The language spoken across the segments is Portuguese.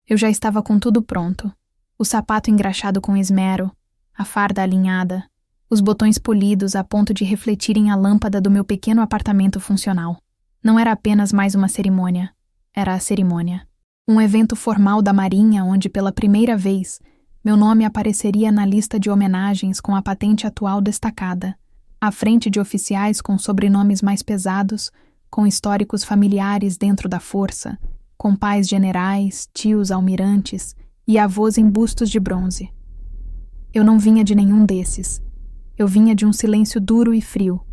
Eu já estava com tudo pronto. O sapato engraxado com esmero, a farda alinhada, os botões polidos a ponto de refletirem a lâmpada do meu pequeno apartamento funcional. Não era apenas mais uma cerimônia, era a cerimônia. Um evento formal da Marinha onde, pela primeira vez, meu nome apareceria na lista de homenagens com a patente atual destacada, à frente de oficiais com sobrenomes mais pesados, com históricos familiares dentro da força, com pais generais, tios almirantes e avós em bustos de bronze. Eu não vinha de nenhum desses. Eu vinha de um silêncio duro e frio,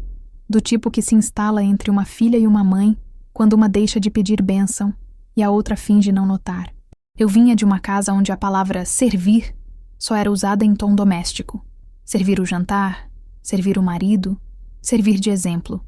do tipo que se instala entre uma filha e uma mãe quando uma deixa de pedir bênção e a outra finge não notar. Eu vinha de uma casa onde a palavra servir só era usada em tom doméstico. Servir o jantar, servir o marido, servir de exemplo.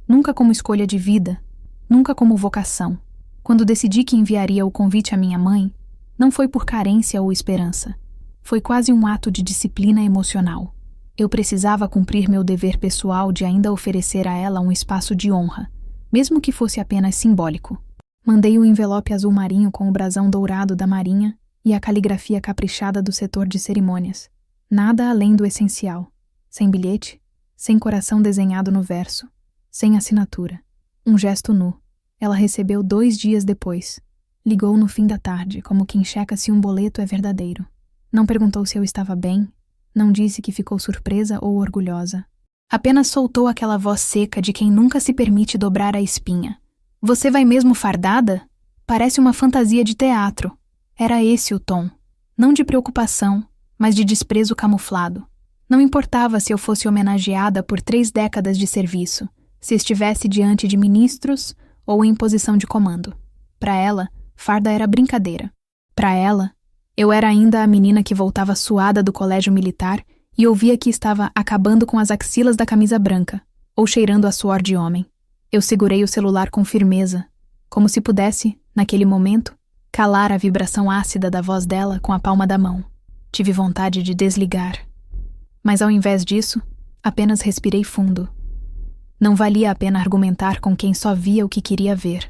Nunca como escolha de vida, nunca como vocação. Quando decidi que enviaria o convite à minha mãe, não foi por carência ou esperança. Foi quase um ato de disciplina emocional. Eu precisava cumprir meu dever pessoal de ainda oferecer a ela um espaço de honra, mesmo que fosse apenas simbólico. Mandei o envelope azul marinho com o brasão dourado da Marinha e a caligrafia caprichada do setor de cerimônias. Nada além do essencial. Sem bilhete, sem coração desenhado no verso, sem assinatura. Um gesto nu. Ela recebeu 2 dias depois. Ligou no fim da tarde, como quem checa se um boleto é verdadeiro. Não perguntou se eu estava bem, não disse que ficou surpresa ou orgulhosa. Apenas soltou aquela voz seca de quem nunca se permite dobrar a espinha. Você vai mesmo fardada? Parece uma fantasia de teatro. Era esse o tom. Não de preocupação, mas de desprezo camuflado. Não importava se eu fosse homenageada por 3 décadas de serviço, se estivesse diante de ministros ou em posição de comando. Para ela, farda era brincadeira. Para ela, eu era ainda a menina que voltava suada do colégio militar e ouvia que estava acabando com as axilas da camisa branca, ou cheirando a suor de homem. Eu segurei o celular com firmeza, como se pudesse, naquele momento, calar a vibração ácida da voz dela com a palma da mão. Tive vontade de desligar. Mas ao invés disso, apenas respirei fundo. Não valia a pena argumentar com quem só via o que queria ver.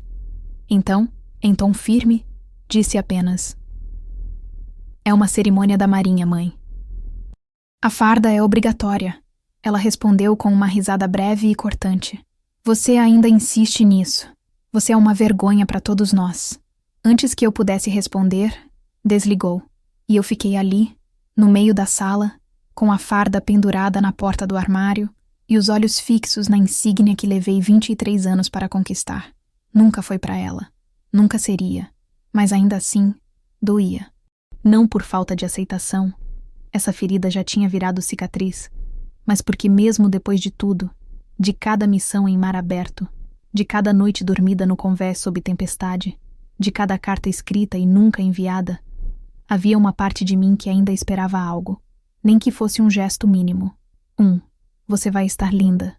Então, em tom firme, disse apenas: é uma cerimônia da Marinha, mãe. A farda é obrigatória. Ela respondeu com uma risada breve e cortante. Você ainda insiste nisso. Você é uma vergonha para todos nós. Antes que eu pudesse responder, desligou. E eu fiquei ali, no meio da sala, com a farda pendurada na porta do armário e os olhos fixos na insígnia que levei 23 anos para conquistar. Nunca foi para ela. Nunca seria. Mas ainda assim, doía. Não por falta de aceitação, essa ferida já tinha virado cicatriz, mas porque mesmo depois de tudo, de cada missão em mar aberto, de cada noite dormida no convés sob tempestade, de cada carta escrita e nunca enviada, havia uma parte de mim que ainda esperava algo, nem que fosse um gesto mínimo. Você vai estar linda.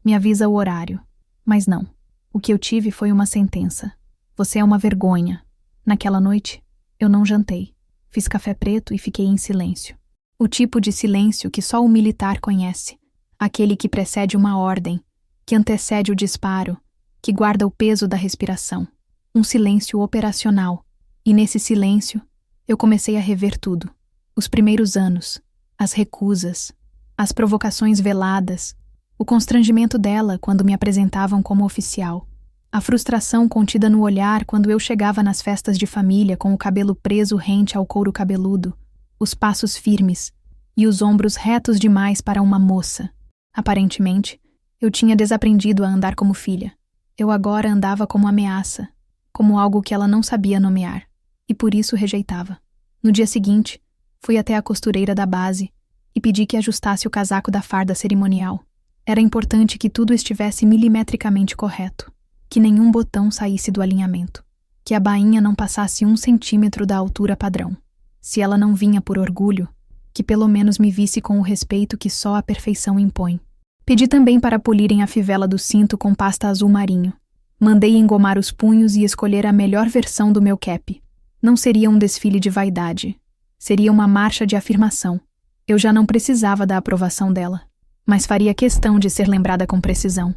Me avisa o horário. Mas não, o que eu tive foi uma sentença. Você é uma vergonha. Naquela noite, eu não jantei. Fiz café preto e fiquei em silêncio. O tipo de silêncio que só o militar conhece. Aquele que precede uma ordem, que antecede o disparo, que guarda o peso da respiração. Um silêncio operacional. E nesse silêncio, eu comecei a rever tudo. Os primeiros anos, as recusas, as provocações veladas, o constrangimento dela quando me apresentavam como oficial. A frustração contida no olhar quando eu chegava nas festas de família com o cabelo preso rente ao couro cabeludo, os passos firmes e os ombros retos demais para uma moça. Aparentemente, eu tinha desaprendido a andar como filha. Eu agora andava como ameaça, como algo que ela não sabia nomear, e por isso rejeitava. No dia seguinte, fui até a costureira da base e pedi que ajustasse o casaco da farda cerimonial. Era importante que tudo estivesse milimetricamente correto. Que nenhum botão saísse do alinhamento, que a bainha não passasse 1 centímetro da altura padrão. Se ela não vinha por orgulho, que pelo menos me visse com o respeito que só a perfeição impõe. Pedi também para polirem a fivela do cinto com pasta azul marinho. Mandei engomar os punhos e escolher a melhor versão do meu cap. Não seria um desfile de vaidade. Seria uma marcha de afirmação. Eu já não precisava da aprovação dela, mas faria questão de ser lembrada com precisão.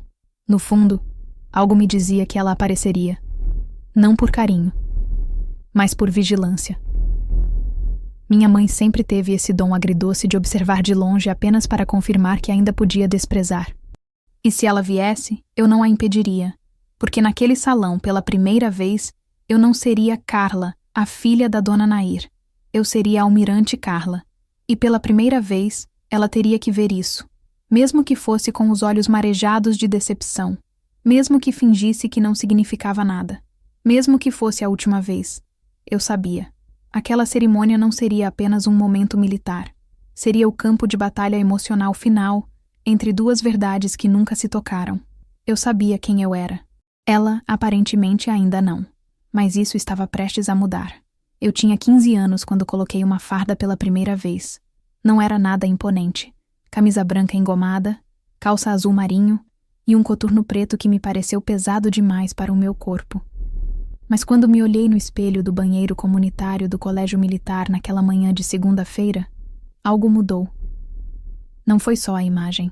No fundo, algo me dizia que ela apareceria. Não por carinho, mas por vigilância. Minha mãe sempre teve esse dom agridoce de observar de longe apenas para confirmar que ainda podia desprezar. E se ela viesse, eu não a impediria, porque naquele salão, pela primeira vez, eu não seria Carla, a filha da dona Nair. Eu seria a almirante Carla. E pela primeira vez, ela teria que ver isso, mesmo que fosse com os olhos marejados de decepção, mesmo que fingisse que não significava nada, mesmo que fosse a última vez. Eu sabia. Aquela cerimônia não seria apenas um momento militar. Seria o campo de batalha emocional final entre duas verdades que nunca se tocaram. Eu sabia quem eu era. Ela, aparentemente, ainda não. Mas isso estava prestes a mudar. Eu tinha 15 anos quando coloquei uma farda pela primeira vez. Não era nada imponente. Camisa branca engomada, calça azul marinho e um coturno preto que me pareceu pesado demais para o meu corpo. Mas quando me olhei no espelho do banheiro comunitário do colégio militar naquela manhã de segunda-feira, algo mudou. Não foi só a imagem.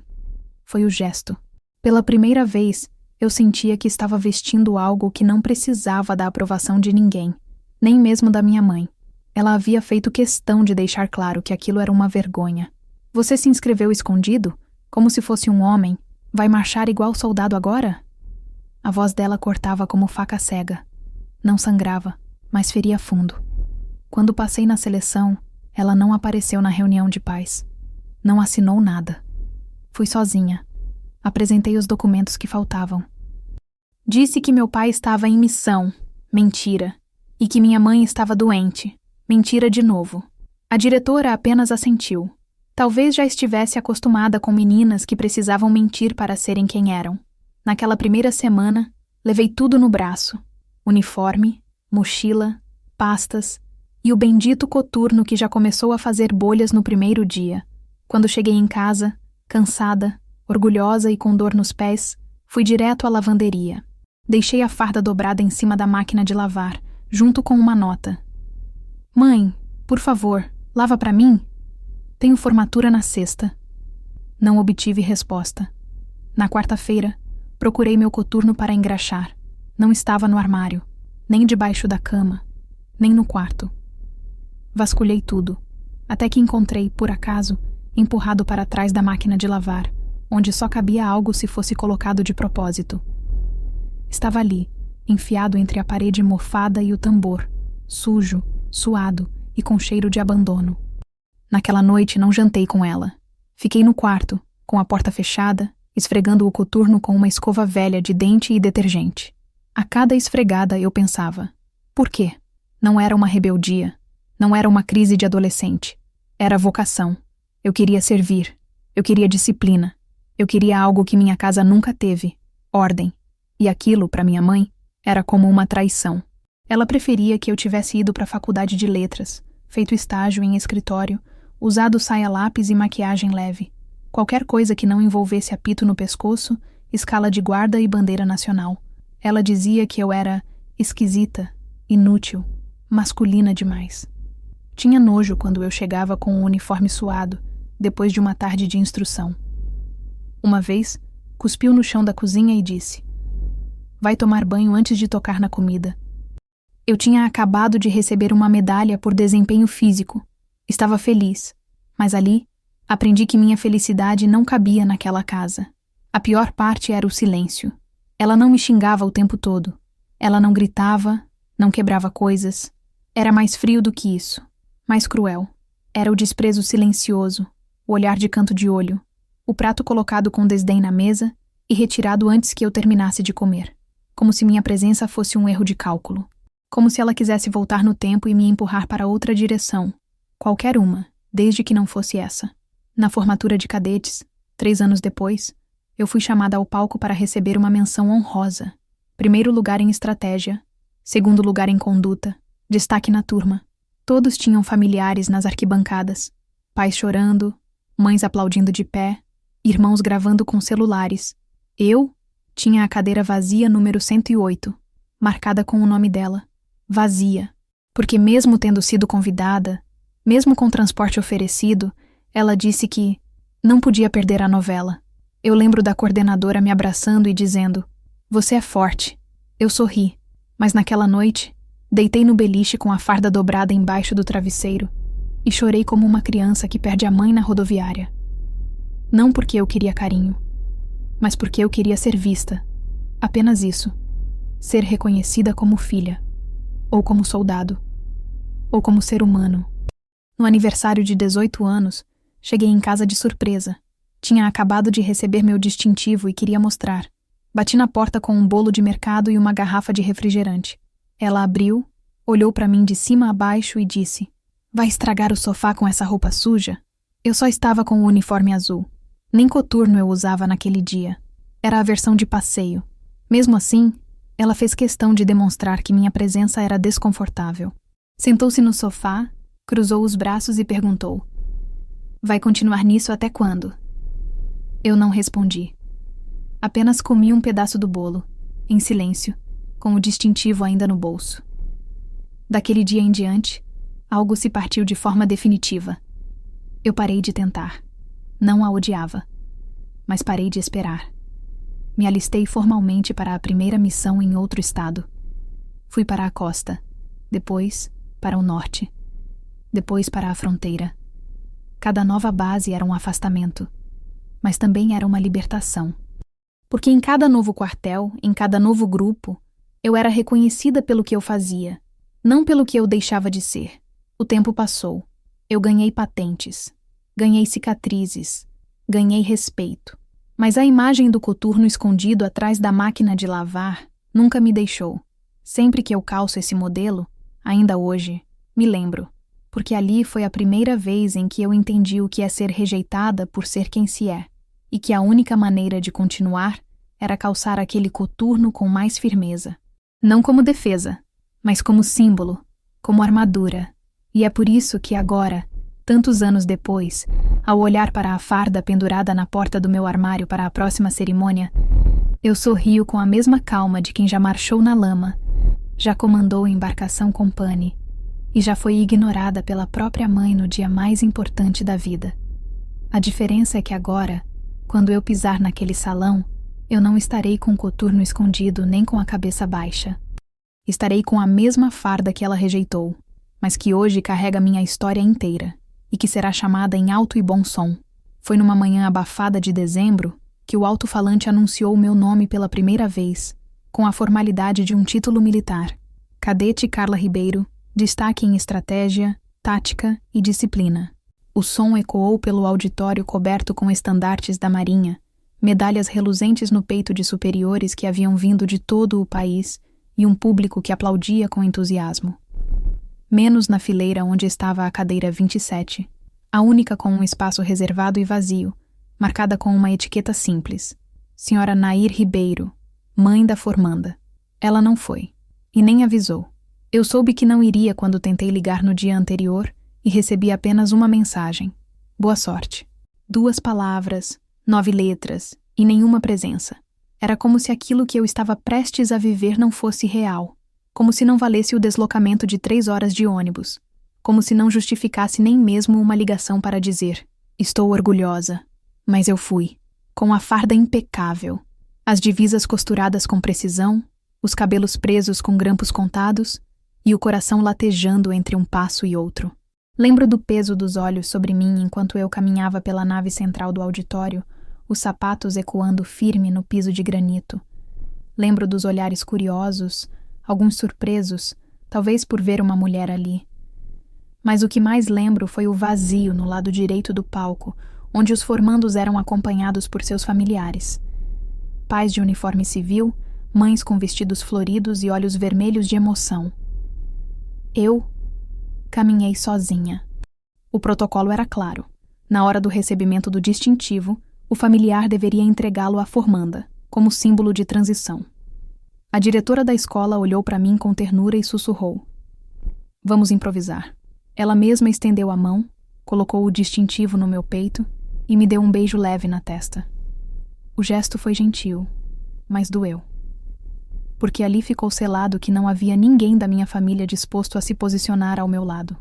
Foi o gesto. Pela primeira vez, eu sentia que estava vestindo algo que não precisava da aprovação de ninguém, nem mesmo da minha mãe. Ela havia feito questão de deixar claro que aquilo era uma vergonha. Você se inscreveu escondido? Como se fosse um homem? Vai marchar igual soldado agora? A voz dela cortava como faca cega. Não sangrava, mas feria fundo. Quando passei na seleção, ela não apareceu na reunião de pais. Não assinou nada. Fui sozinha. Apresentei os documentos que faltavam. Disse que meu pai estava em missão. Mentira. E que minha mãe estava doente. Mentira de novo. A diretora apenas assentiu. Talvez já estivesse acostumada com meninas que precisavam mentir para serem quem eram. Naquela primeira semana, levei tudo no braço. Uniforme, mochila, pastas e o bendito coturno que já começou a fazer bolhas no primeiro dia. Quando cheguei em casa, cansada, orgulhosa e com dor nos pés, fui direto à lavanderia. Deixei a farda dobrada em cima da máquina de lavar, junto com uma nota. Mãe, por favor, lava para mim? Tenho formatura na sexta. Não obtive resposta. Na quarta-feira, procurei meu coturno para engraxar. Não estava no armário, nem debaixo da cama, nem no quarto. Vasculhei tudo, até que encontrei, por acaso, empurrado para trás da máquina de lavar, onde só cabia algo se fosse colocado de propósito. Estava ali, enfiado entre a parede mofada e o tambor, sujo, suado e com cheiro de abandono. Naquela noite não jantei com ela. Fiquei no quarto, com a porta fechada, esfregando o coturno com uma escova velha de dente e detergente. A cada esfregada eu pensava, por quê? Não era uma rebeldia, não era uma crise de adolescente. Era vocação. Eu queria servir, eu queria disciplina, eu queria algo que minha casa nunca teve, ordem. E aquilo, para minha mãe, era como uma traição. Ela preferia que eu tivesse ido para a faculdade de letras, feito estágio em escritório, usado saia-lápis e maquiagem leve. Qualquer coisa que não envolvesse apito no pescoço, escala de guarda e bandeira nacional. Ela dizia que eu era esquisita, inútil, masculina demais. Tinha nojo quando eu chegava com o uniforme suado, depois de uma tarde de instrução. Uma vez, cuspiu no chão da cozinha e disse: vai tomar banho antes de tocar na comida. Eu tinha acabado de receber uma medalha por desempenho físico. Estava feliz, mas ali aprendi que minha felicidade não cabia naquela casa. A pior parte era o silêncio. Ela não me xingava o tempo todo. Ela não gritava, não quebrava coisas. Era mais frio do que isso, mais cruel. Era o desprezo silencioso, o olhar de canto de olho, o prato colocado com desdém na mesa e retirado antes que eu terminasse de comer. Como se minha presença fosse um erro de cálculo. Como se ela quisesse voltar no tempo e me empurrar para outra direção. Qualquer uma, desde que não fosse essa. Na formatura de cadetes, 3 anos depois, eu fui chamada ao palco para receber uma menção honrosa. Primeiro lugar em estratégia, segundo lugar em conduta, destaque na turma. Todos tinham familiares nas arquibancadas. Pais chorando, mães aplaudindo de pé, irmãos gravando com celulares. Eu tinha a cadeira vazia número 108, marcada com o nome dela. Vazia. Porque mesmo tendo sido convidada, mesmo com transporte oferecido, ela disse que não podia perder a novela. Eu lembro da coordenadora me abraçando e dizendo: você é forte. Eu sorri, mas naquela noite, Deitei no beliche com a farda dobrada embaixo do travesseiro e chorei como uma criança que perde a mãe na rodoviária. Não porque eu queria carinho, mas porque eu queria ser vista. Apenas isso. Ser reconhecida como filha, ou como soldado, ou como ser humano. No aniversário de 18 anos, cheguei em casa de surpresa. Tinha acabado de receber meu distintivo e queria mostrar. Bati na porta com um bolo de mercado e uma garrafa de refrigerante. Ela abriu, olhou para mim de cima a baixo e disse: "Vai estragar o sofá com essa roupa suja?" Eu só estava com o uniforme azul. Nem coturno eu usava naquele dia. Era a versão de passeio. Mesmo assim, ela fez questão de demonstrar que minha presença era desconfortável. Sentou-se no sofá, cruzou os braços e perguntou: "Vai continuar nisso até quando?" Eu não respondi. Apenas comi um pedaço do bolo, em silêncio, com o distintivo ainda no bolso. Daquele dia em diante, algo se partiu de forma definitiva. Eu parei de tentar. Não a odiava, mas parei de esperar. Me alistei formalmente para a primeira missão em outro estado. Fui para a costa, depois para o norte, depois para a fronteira. Cada nova base era um afastamento, mas também era uma libertação. Porque em cada novo quartel, em cada novo grupo, eu era reconhecida pelo que eu fazia, não pelo que eu deixava de ser. O tempo passou. Eu ganhei patentes, ganhei cicatrizes, ganhei respeito. Mas a imagem do coturno escondido atrás da máquina de lavar nunca me deixou. Sempre que eu calço esse modelo, ainda hoje, me lembro, porque ali foi a primeira vez em que eu entendi o que é ser rejeitada por ser quem se é, e que a única maneira de continuar era calçar aquele coturno com mais firmeza. Não como defesa, mas como símbolo, como armadura. E é por isso que agora, tantos anos depois, ao olhar para a farda pendurada na porta do meu armário para a próxima cerimônia, eu sorrio com a mesma calma de quem já marchou na lama, já comandou embarcação com pane e já foi ignorada pela própria mãe no dia mais importante da vida. A diferença é que agora, quando eu pisar naquele salão, eu não estarei com o coturno escondido nem com a cabeça baixa. Estarei com a mesma farda que ela rejeitou, mas que hoje carrega minha história inteira e que será chamada em alto e bom som. Foi numa manhã abafada de dezembro que o alto-falante anunciou o meu nome pela primeira vez, com a formalidade de um título militar. Cadete Carla Ribeiro, destaque em estratégia, tática e disciplina. O som ecoou pelo auditório coberto com estandartes da Marinha, medalhas reluzentes no peito de superiores que haviam vindo de todo o país e um público que aplaudia com entusiasmo. Menos na fileira onde estava a cadeira 27, a única com um espaço reservado e vazio, marcada com uma etiqueta simples: Senhora Nair Ribeiro, mãe da formanda. Ela não foi, e nem avisou. Eu soube que não iria quando tentei ligar no dia anterior e recebi apenas uma mensagem: boa sorte. 2 palavras, 9 letras e nenhuma presença. Era como se aquilo que eu estava prestes a viver não fosse real, como se não valesse o deslocamento de 3 horas de ônibus, como se não justificasse nem mesmo uma ligação para dizer: estou orgulhosa. Mas eu fui, com a farda impecável, as divisas costuradas com precisão, os cabelos presos com grampos contados e o coração latejando entre um passo e outro. Lembro do peso dos olhos sobre mim enquanto eu caminhava pela nave central do auditório, os sapatos ecoando firme no piso de granito. Lembro dos olhares curiosos, alguns surpresos, talvez por ver uma mulher ali. Mas o que mais lembro foi o vazio no lado direito do palco, onde os formandos eram acompanhados por seus familiares. Pais de uniforme civil, mães com vestidos floridos e olhos vermelhos de emoção. Eu caminhei sozinha. O protocolo era claro. Na hora do recebimento do distintivo, o familiar deveria entregá-lo à formanda, como símbolo de transição. A diretora da escola olhou para mim com ternura e sussurrou: vamos improvisar. Ela mesma estendeu a mão, colocou o distintivo no meu peito e me deu um beijo leve na testa. O gesto foi gentil, mas doeu. Porque ali ficou selado que não havia ninguém da minha família disposto a se posicionar ao meu lado,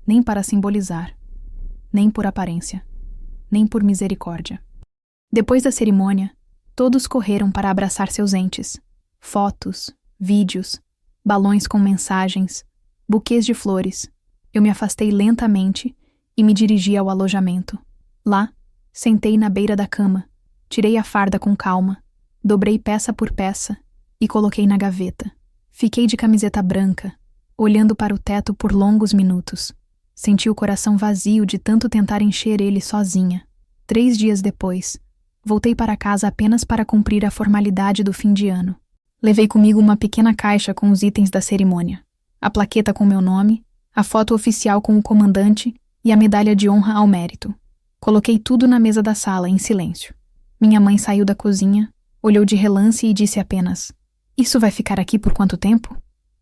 nem para simbolizar, nem por aparência, nem por misericórdia. Depois da cerimônia, todos correram para abraçar seus entes. Fotos, vídeos, balões com mensagens, buquês de flores. Eu me afastei lentamente e me dirigi ao alojamento. Lá, sentei na beira da cama, tirei a farda com calma, dobrei peça por peça e coloquei na gaveta. Fiquei de camiseta branca, olhando para o teto por longos minutos. Senti o coração vazio de tanto tentar encher ele sozinha. 3 dias depois, voltei para casa apenas para cumprir a formalidade do fim de ano. Levei comigo uma pequena caixa com os itens da cerimônia, a plaqueta com meu nome, a foto oficial com o comandante e a medalha de honra ao mérito. Coloquei tudo na mesa da sala, em silêncio. Minha mãe saiu da cozinha, olhou de relance e disse apenas: "Isso vai ficar aqui por quanto tempo?"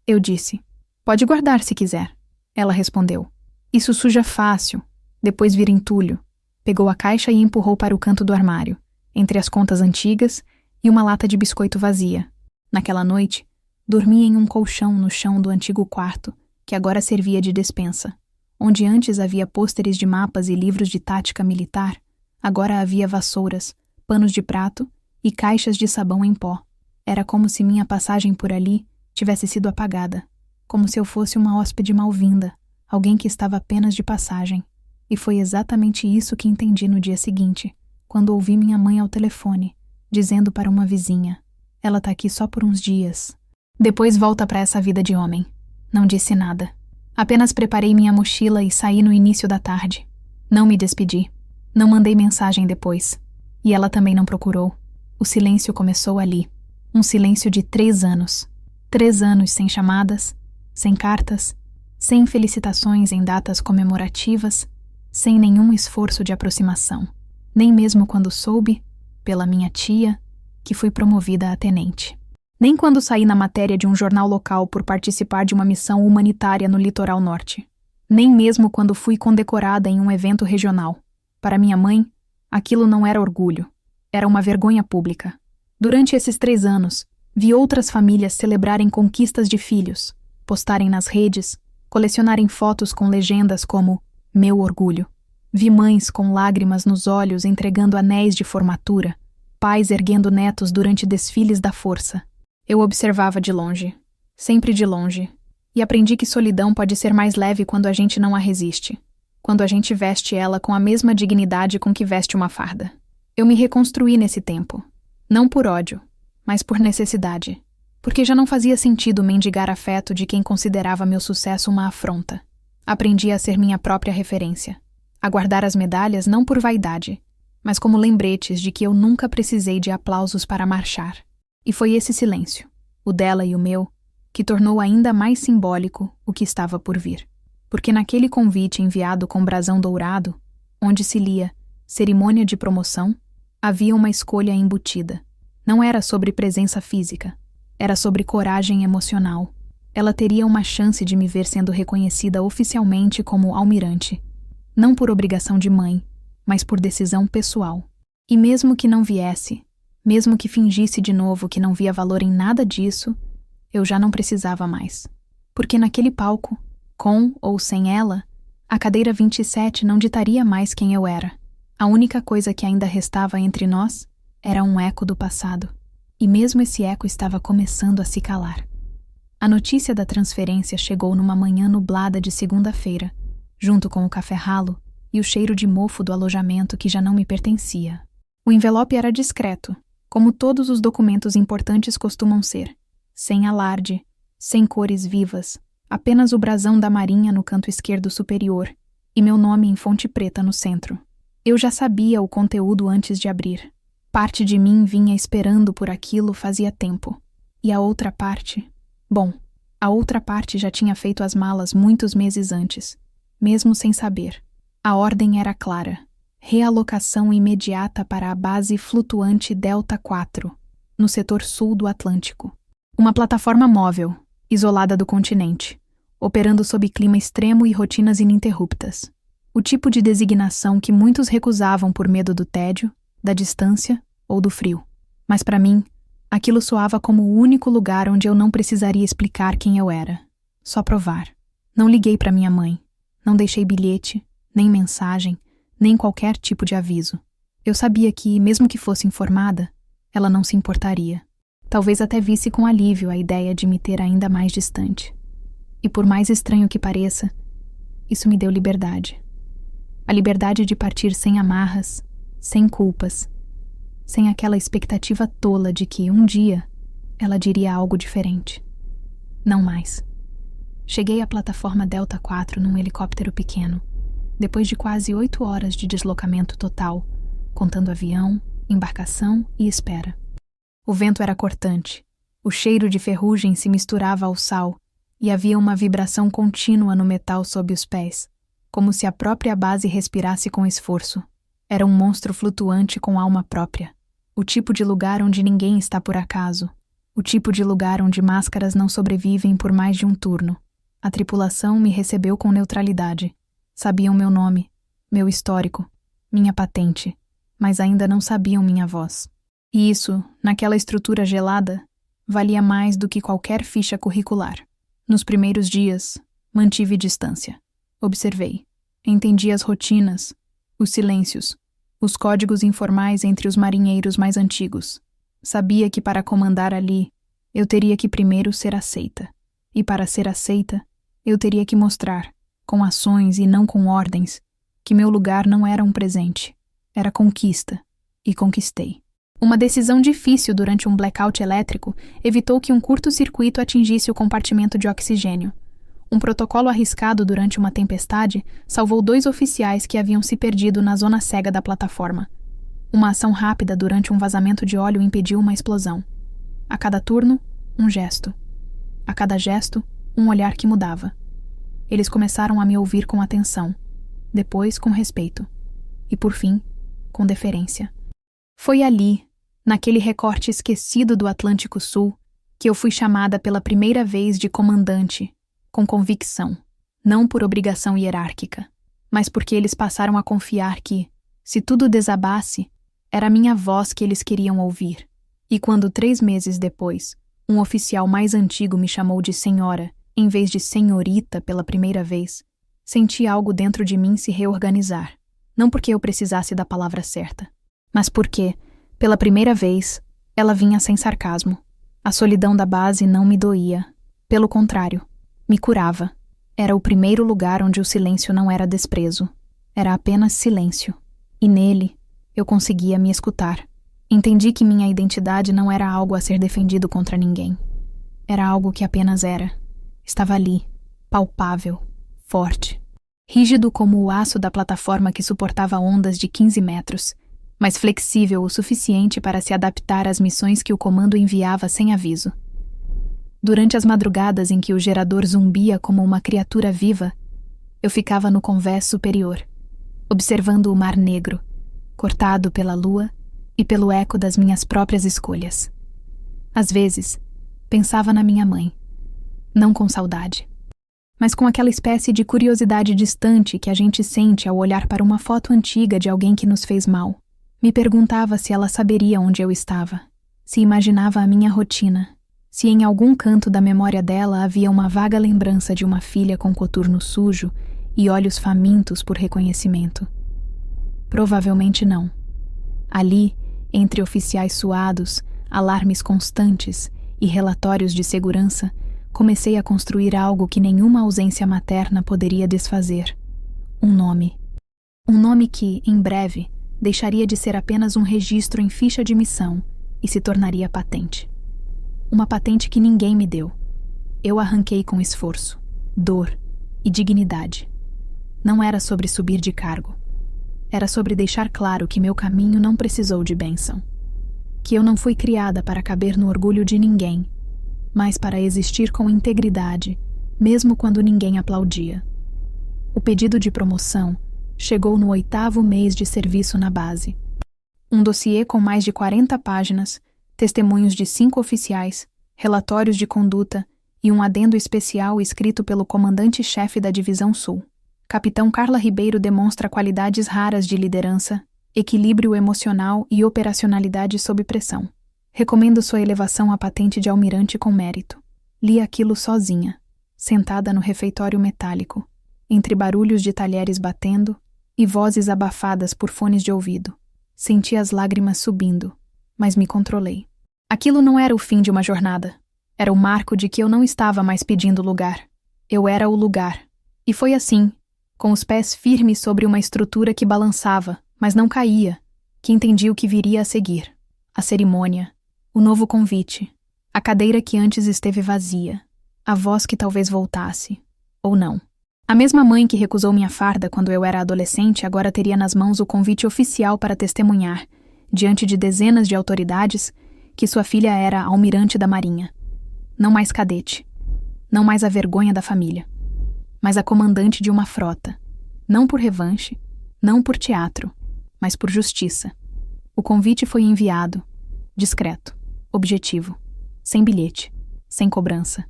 Eu disse: "Pode guardar se quiser." Ela respondeu: "Isso suja fácil, depois vira entulho." Pegou a caixa e empurrou para o canto do armário, entre as contas antigas e uma lata de biscoito vazia. Naquela noite, dormi em um colchão no chão do antigo quarto, que agora servia de despensa. Onde antes havia pôsteres de mapas e livros de tática militar, agora havia vassouras, panos de prato e caixas de sabão em pó. Era como se minha passagem por ali tivesse sido apagada, como se eu fosse uma hóspede mal-vinda, alguém que estava apenas de passagem. E foi exatamente isso que entendi no dia seguinte, quando ouvi minha mãe ao telefone, dizendo para uma vizinha: "Ela tá aqui só por uns dias. Depois volta para essa vida de homem." Não disse nada. Apenas preparei minha mochila e saí no início da tarde. Não me despedi. Não mandei mensagem depois. E ela também não procurou. O silêncio começou ali. Um silêncio de 3 anos. 3 anos sem chamadas, sem cartas, sem felicitações em datas comemorativas, sem nenhum esforço de aproximação. Nem mesmo quando soube, pela minha tia, que fui promovida a tenente. Nem quando saí na matéria de um jornal local por participar de uma missão humanitária no litoral norte. Nem mesmo quando fui condecorada em um evento regional. Para minha mãe, aquilo não era orgulho. Era uma vergonha pública. Durante esses 3 anos, vi outras famílias celebrarem conquistas de filhos, postarem nas redes, colecionarem fotos com legendas como "Meu orgulho". Vi mães com lágrimas nos olhos entregando anéis de formatura, pais erguendo netos durante desfiles da força. Eu observava de longe, sempre de longe, e aprendi que solidão pode ser mais leve quando a gente não a resiste, quando a gente veste ela com a mesma dignidade com que veste uma farda. Eu me reconstruí nesse tempo, não por ódio, mas por necessidade, porque já não fazia sentido mendigar afeto de quem considerava meu sucesso uma afronta. Aprendi a ser minha própria referência, a guardar as medalhas não por vaidade, mas como lembretes de que eu nunca precisei de aplausos para marchar. E foi esse silêncio, o dela e o meu, que tornou ainda mais simbólico o que estava por vir. Porque naquele convite enviado com brasão dourado, onde se lia "cerimônia de promoção", havia uma escolha embutida. Não era sobre presença física, era sobre coragem emocional. Ela teria uma chance de me ver sendo reconhecida oficialmente como almirante, não por obrigação de mãe, mas por decisão pessoal. E mesmo que não viesse, mesmo que fingisse de novo que não via valor em nada disso, eu já não precisava mais. Porque naquele palco, com ou sem ela, a cadeira 27 não ditaria mais quem eu era. A única coisa que ainda restava entre nós era um eco do passado. E mesmo esse eco estava começando a se calar. A notícia da transferência chegou numa manhã nublada de segunda-feira, junto com o café ralo e o cheiro de mofo do alojamento que já não me pertencia. O envelope era discreto, como todos os documentos importantes costumam ser, sem alarde, sem cores vivas, apenas o brasão da Marinha no canto esquerdo superior e meu nome em fonte preta no centro. Eu já sabia o conteúdo antes de abrir. Parte de mim vinha esperando por aquilo fazia tempo. E a outra parte... Bom, a outra parte já tinha feito as malas muitos meses antes, mesmo sem saber. A ordem era clara. Realocação imediata para a base flutuante Delta 4, no setor sul do Atlântico. Uma plataforma móvel, isolada do continente, operando sob clima extremo e rotinas ininterruptas. O tipo de designação que muitos recusavam por medo do tédio, da distância ou do frio. Mas para mim, aquilo soava como o único lugar onde eu não precisaria explicar quem eu era. Só provar. Não liguei para minha mãe. Não deixei bilhete, nem mensagem, nem qualquer tipo de aviso. Eu sabia que, mesmo que fosse informada, ela não se importaria. Talvez até visse com alívio a ideia de me ter ainda mais distante. E por mais estranho que pareça, isso me deu liberdade. A liberdade de partir sem amarras, sem culpas, sem aquela expectativa tola de que, um dia, ela diria algo diferente. Não mais. Cheguei à plataforma Delta 4 num helicóptero pequeno, depois de quase 8 horas de deslocamento total, contando avião, embarcação e espera. O vento era cortante, o cheiro de ferrugem se misturava ao sal e havia uma vibração contínua no metal sob os pés, como se a própria base respirasse com esforço. Era um monstro flutuante com alma própria, o tipo de lugar onde ninguém está por acaso, o tipo de lugar onde máscaras não sobrevivem por mais de um turno. A tripulação me recebeu com neutralidade. Sabiam meu nome, meu histórico, minha patente, mas ainda não sabiam minha voz. E isso, naquela estrutura gelada, valia mais do que qualquer ficha curricular. Nos primeiros dias, mantive distância. Observei. Entendi as rotinas, os silêncios, os códigos informais entre os marinheiros mais antigos. Sabia que para comandar ali, eu teria que primeiro ser aceita. E para ser aceita, eu teria que mostrar, com ações e não com ordens, que meu lugar não era um presente, era conquista, e conquistei. Uma decisão difícil durante um blackout elétrico evitou que um curto-circuito atingisse o compartimento de oxigênio. Um protocolo arriscado durante uma tempestade salvou 2 oficiais que haviam se perdido na zona cega da plataforma. Uma ação rápida durante um vazamento de óleo impediu uma explosão. A cada turno, um gesto. A cada gesto, um olhar que mudava. Eles começaram a me ouvir com atenção, depois com respeito, e por fim, com deferência. Foi ali, naquele recorte esquecido do Atlântico Sul, que eu fui chamada pela primeira vez de comandante, com convicção, não por obrigação hierárquica, mas porque eles passaram a confiar que, se tudo desabasse, era a minha voz que eles queriam ouvir. E quando 3 meses depois, um oficial mais antigo me chamou de senhora, em vez de senhorita pela primeira vez, senti algo dentro de mim se reorganizar. Não porque eu precisasse da palavra certa, mas porque, pela primeira vez, ela vinha sem sarcasmo. A solidão da base não me doía. Pelo contrário, me curava. Era o primeiro lugar onde o silêncio não era desprezo. Era apenas silêncio. E nele, eu conseguia me escutar. Entendi que minha identidade não era algo a ser defendido contra ninguém. Era algo que apenas era. Estava ali, palpável, forte. Rígido como o aço da plataforma que suportava ondas de 15 metros, mas flexível o suficiente para se adaptar às missões que o comando enviava sem aviso. Durante as madrugadas em que o gerador zumbia como uma criatura viva, eu ficava no convés superior, observando o mar negro, cortado pela lua e pelo eco das minhas próprias escolhas. Às vezes, pensava na minha mãe, não com saudade, mas com aquela espécie de curiosidade distante que a gente sente ao olhar para uma foto antiga de alguém que nos fez mal. Me perguntava se ela saberia onde eu estava, se imaginava a minha rotina, se em algum canto da memória dela havia uma vaga lembrança de uma filha com coturno sujo e olhos famintos por reconhecimento. Provavelmente não. Ali, entre oficiais suados, alarmes constantes e relatórios de segurança, comecei a construir algo que nenhuma ausência materna poderia desfazer. Um nome. Um nome que, em breve, deixaria de ser apenas um registro em ficha de missão e se tornaria patente. Uma patente que ninguém me deu. Eu arranquei com esforço, dor e dignidade. Não era sobre subir de cargo. Era sobre deixar claro que meu caminho não precisou de bênção. Que eu não fui criada para caber no orgulho de ninguém, mas para existir com integridade, mesmo quando ninguém aplaudia. O pedido de promoção chegou no 8º mês de serviço na base. Um dossiê com mais de 40 páginas, testemunhos de 5 oficiais, relatórios de conduta e um adendo especial escrito pelo comandante-chefe da Divisão Sul. Capitão Carla Ribeiro demonstra qualidades raras de liderança, equilíbrio emocional e operacionalidade sob pressão. Recomendo sua elevação à patente de almirante com mérito. Li aquilo sozinha, sentada no refeitório metálico, entre barulhos de talheres batendo e vozes abafadas por fones de ouvido. Senti as lágrimas subindo, mas me controlei. Aquilo não era o fim de uma jornada. Era o marco de que eu não estava mais pedindo lugar. Eu era o lugar. E foi assim, com os pés firmes sobre uma estrutura que balançava, mas não caía, que entendi o que viria a seguir. A cerimônia, o novo convite, a cadeira que antes esteve vazia, a voz que talvez voltasse, ou não. A mesma mãe que recusou minha farda quando eu era adolescente agora teria nas mãos o convite oficial para testemunhar, diante de dezenas de autoridades, que sua filha era almirante da Marinha. Não mais cadete. Não mais a vergonha da família. Mas a comandante de uma frota. Não por revanche, não por teatro, mas por justiça. O convite foi enviado. Discreto. Objetivo. Sem bilhete. Sem cobrança.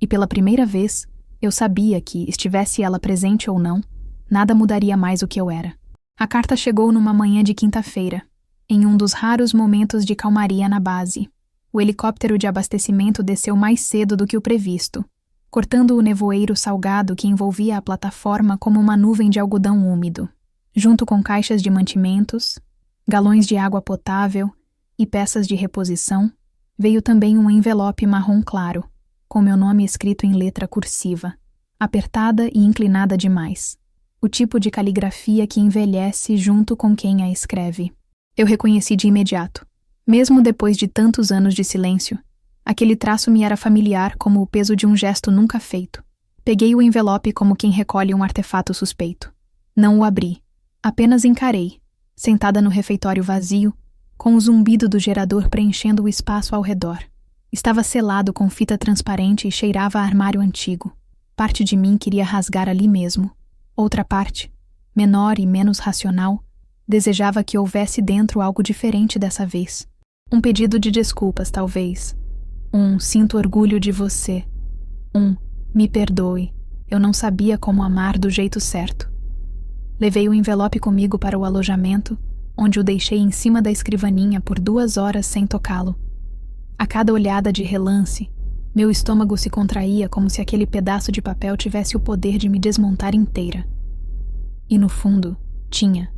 E pela primeira vez, eu sabia que, estivesse ela presente ou não, nada mudaria mais o que eu era. A carta chegou numa manhã de quinta-feira, em um dos raros momentos de calmaria na base. O helicóptero de abastecimento desceu mais cedo do que o previsto, cortando o nevoeiro salgado que envolvia a plataforma como uma nuvem de algodão úmido, junto com caixas de mantimentos, galões de água potável e peças de reposição, veio também um envelope marrom claro, com meu nome escrito em letra cursiva, apertada e inclinada demais, o tipo de caligrafia que envelhece junto com quem a escreve. Eu reconheci de imediato. Mesmo depois de tantos anos de silêncio, aquele traço me era familiar como o peso de um gesto nunca feito. Peguei o envelope como quem recolhe um artefato suspeito. Não o abri. Apenas encarei, sentada no refeitório vazio, com o zumbido do gerador preenchendo o espaço ao redor. Estava selado com fita transparente e cheirava a armário antigo. Parte de mim queria rasgar ali mesmo. Outra parte, menor e menos racional, desejava que houvesse dentro algo diferente dessa vez. Um pedido de desculpas, talvez. Sinto orgulho de você. Me perdoe. Eu não sabia como amar do jeito certo. Levei o envelope comigo para o alojamento, onde o deixei em cima da escrivaninha por 2 horas sem tocá-lo. A cada olhada de relance, meu estômago se contraía como se aquele pedaço de papel tivesse o poder de me desmontar inteira. E no fundo, tinha.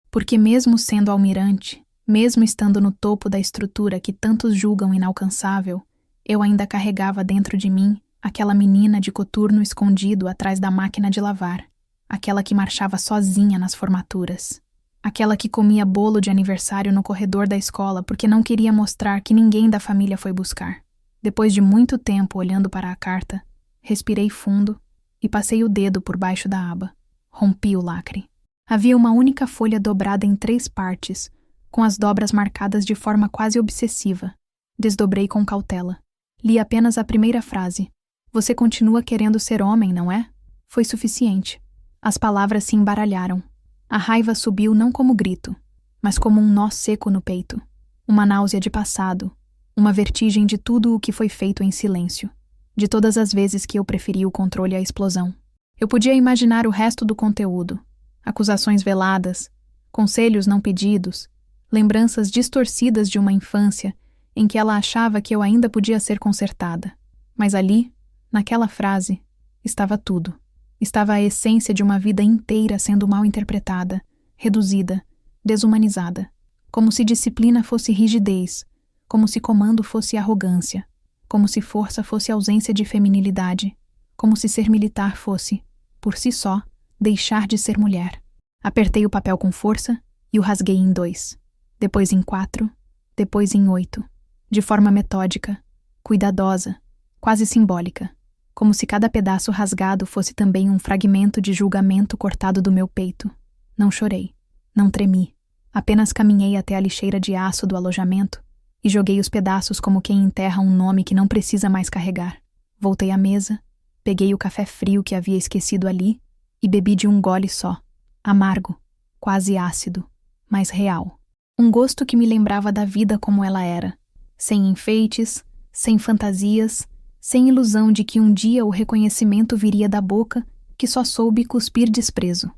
Porque mesmo sendo almirante, mesmo estando no topo da estrutura que tantos julgam inalcançável, eu ainda carregava dentro de mim aquela menina de coturno escondido atrás da máquina de lavar, aquela que marchava sozinha nas formaturas, aquela que comia bolo de aniversário no corredor da escola porque não queria mostrar que ninguém da família foi buscar. Depois de muito tempo olhando para a carta, respirei fundo e passei o dedo por baixo da aba. Rompi o lacre. Havia uma única folha dobrada em 3 partes, com as dobras marcadas de forma quase obsessiva. Desdobrei com cautela. Li apenas a primeira frase. Você continua querendo ser homem, não é? Foi suficiente. As palavras se embaralharam. A raiva subiu não como grito, mas como um nó seco no peito. Uma náusea de passado. Uma vertigem de tudo o que foi feito em silêncio. De todas as vezes que eu preferi o controle à explosão. Eu podia imaginar o resto do conteúdo. Acusações veladas, conselhos não pedidos, lembranças distorcidas de uma infância em que ela achava que eu ainda podia ser consertada. Mas ali, naquela frase, estava tudo. Estava a essência de uma vida inteira sendo mal interpretada, reduzida, desumanizada. Como se disciplina fosse rigidez, como se comando fosse arrogância, como se força fosse ausência de feminilidade, como se ser militar fosse, por si só, deixar de ser mulher. Apertei o papel com força e o rasguei em 2, depois em 4, depois em 8, de forma metódica, cuidadosa, quase simbólica, como se cada pedaço rasgado fosse também um fragmento de julgamento cortado do meu peito. Não chorei, não tremi, apenas caminhei até a lixeira de aço do alojamento e joguei os pedaços como quem enterra um nome que não precisa mais carregar. Voltei à mesa, peguei o café frio que havia esquecido ali e bebi de um gole só, amargo, quase ácido, mas real. Um gosto que me lembrava da vida como ela era, sem enfeites, sem fantasias, sem ilusão de que um dia o reconhecimento viria da boca que só soube cuspir desprezo.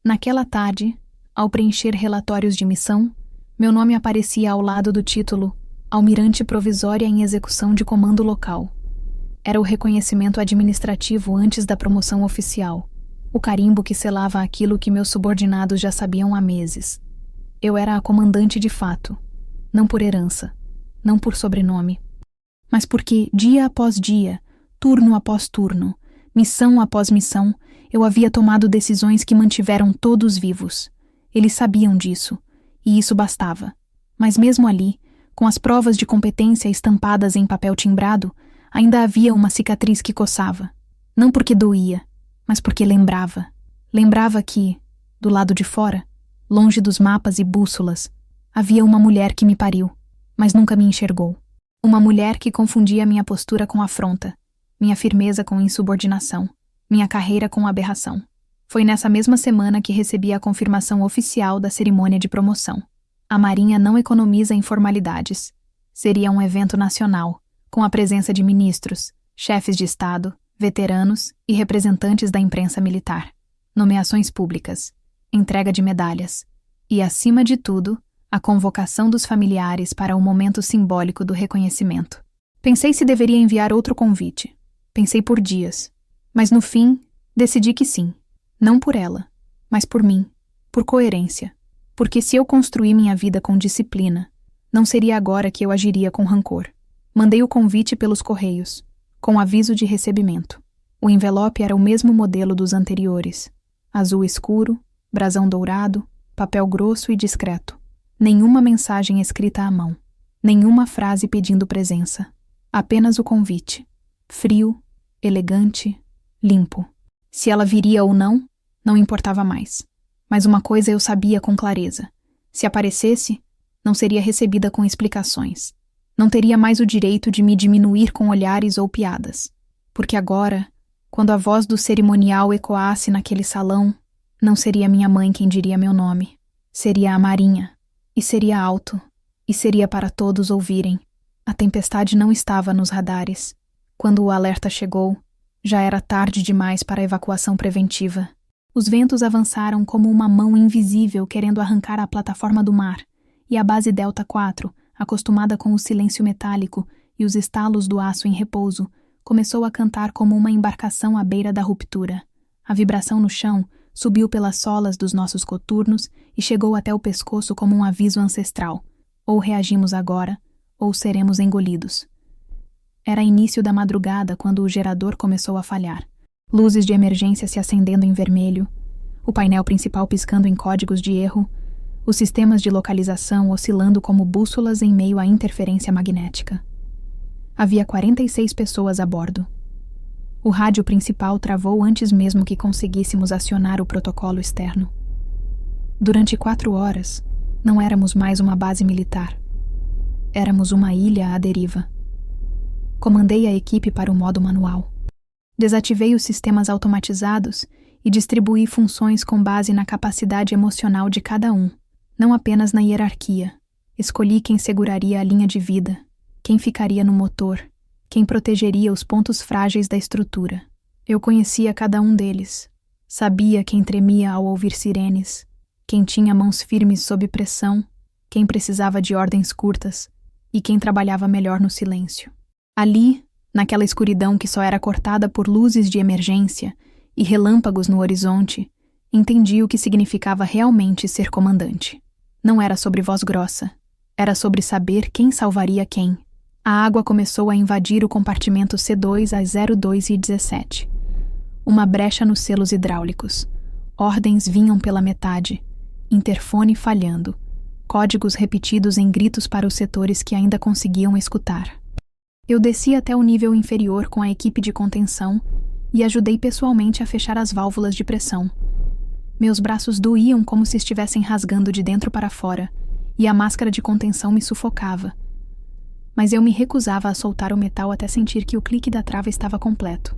Naquela tarde, ao preencher relatórios de missão, meu nome aparecia ao lado do título Almirante Provisória em Execução de Comando Local. Era o reconhecimento administrativo antes da promoção oficial, o carimbo que selava aquilo que meus subordinados já sabiam há meses. Eu era a comandante de fato, não por herança, não por sobrenome, mas porque, dia após dia, turno após turno, missão após missão, eu havia tomado decisões que mantiveram todos vivos. Eles sabiam disso, e isso bastava. Mas mesmo ali, com as provas de competência estampadas em papel timbrado, ainda havia uma cicatriz que coçava. Não porque doía, mas porque lembrava. Lembrava que, do lado de fora, longe dos mapas e bússolas, havia uma mulher que me pariu, mas nunca me enxergou. Uma mulher que confundia minha postura com afronta, minha firmeza com insubordinação, minha carreira com aberração. Foi nessa mesma semana que recebi a confirmação oficial da cerimônia de promoção. A Marinha não economiza em formalidades. Seria um evento nacional, com a presença de ministros, chefes de Estado, veteranos e representantes da imprensa militar. Nomeações públicas, entrega de medalhas e, acima de tudo, a convocação dos familiares para o momento simbólico do reconhecimento. Pensei se deveria enviar outro convite. Pensei por dias. Mas no fim, decidi que sim. Não por ela, mas por mim, por coerência. Porque se eu construí minha vida com disciplina, não seria agora que eu agiria com rancor. Mandei o convite pelos correios, com aviso de recebimento. O envelope era o mesmo modelo dos anteriores. Azul escuro, brasão dourado, papel grosso e discreto. Nenhuma mensagem escrita à mão. Nenhuma frase pedindo presença. Apenas o convite. Frio, elegante, limpo. Se ela viria ou não, não importava mais. Mas uma coisa eu sabia com clareza. Se aparecesse, não seria recebida com explicações. Não teria mais o direito de me diminuir com olhares ou piadas. Porque agora, quando a voz do cerimonial ecoasse naquele salão, não seria minha mãe quem diria meu nome. Seria a Marinha. E seria alto. E seria para todos ouvirem. A tempestade não estava nos radares. Quando o alerta chegou, já era tarde demais para a evacuação preventiva. Os ventos avançaram como uma mão invisível querendo arrancar a plataforma do mar, e a base Delta 4, acostumada com o silêncio metálico e os estalos do aço em repouso, começou a cantar como uma embarcação à beira da ruptura. A vibração no chão subiu pelas solas dos nossos coturnos e chegou até o pescoço como um aviso ancestral. Ou reagimos agora, ou seremos engolidos. Era início da madrugada quando o gerador começou a falhar. Luzes de emergência se acendendo em vermelho, o painel principal piscando em códigos de erro, os sistemas de localização oscilando como bússolas em meio à interferência magnética. Havia 46 pessoas a bordo. O rádio principal travou antes mesmo que conseguíssemos acionar o protocolo externo. Durante 4 horas, não éramos mais uma base militar. Éramos uma ilha à deriva. Comandei a equipe para o modo manual. Desativei os sistemas automatizados e distribuí funções com base na capacidade emocional de cada um, não apenas na hierarquia. Escolhi quem seguraria a linha de vida, quem ficaria no motor, quem protegeria os pontos frágeis da estrutura. Eu conhecia cada um deles. Sabia quem tremia ao ouvir sirenes, quem tinha mãos firmes sob pressão, quem precisava de ordens curtas e quem trabalhava melhor no silêncio. Ali, naquela escuridão que só era cortada por luzes de emergência e relâmpagos no horizonte, entendi o que significava realmente ser comandante. Não era sobre voz grossa, era sobre saber quem salvaria quem. A água começou a invadir o compartimento C2 às 02h17. Uma brecha nos selos hidráulicos. Ordens vinham pela metade. Interfone falhando. Códigos repetidos em gritos para os setores que ainda conseguiam escutar. Eu desci até o nível inferior com a equipe de contenção e ajudei pessoalmente a fechar as válvulas de pressão. Meus braços doíam como se estivessem rasgando de dentro para fora, e a máscara de contenção me sufocava. Mas eu me recusava a soltar o metal até sentir que o clique da trava estava completo.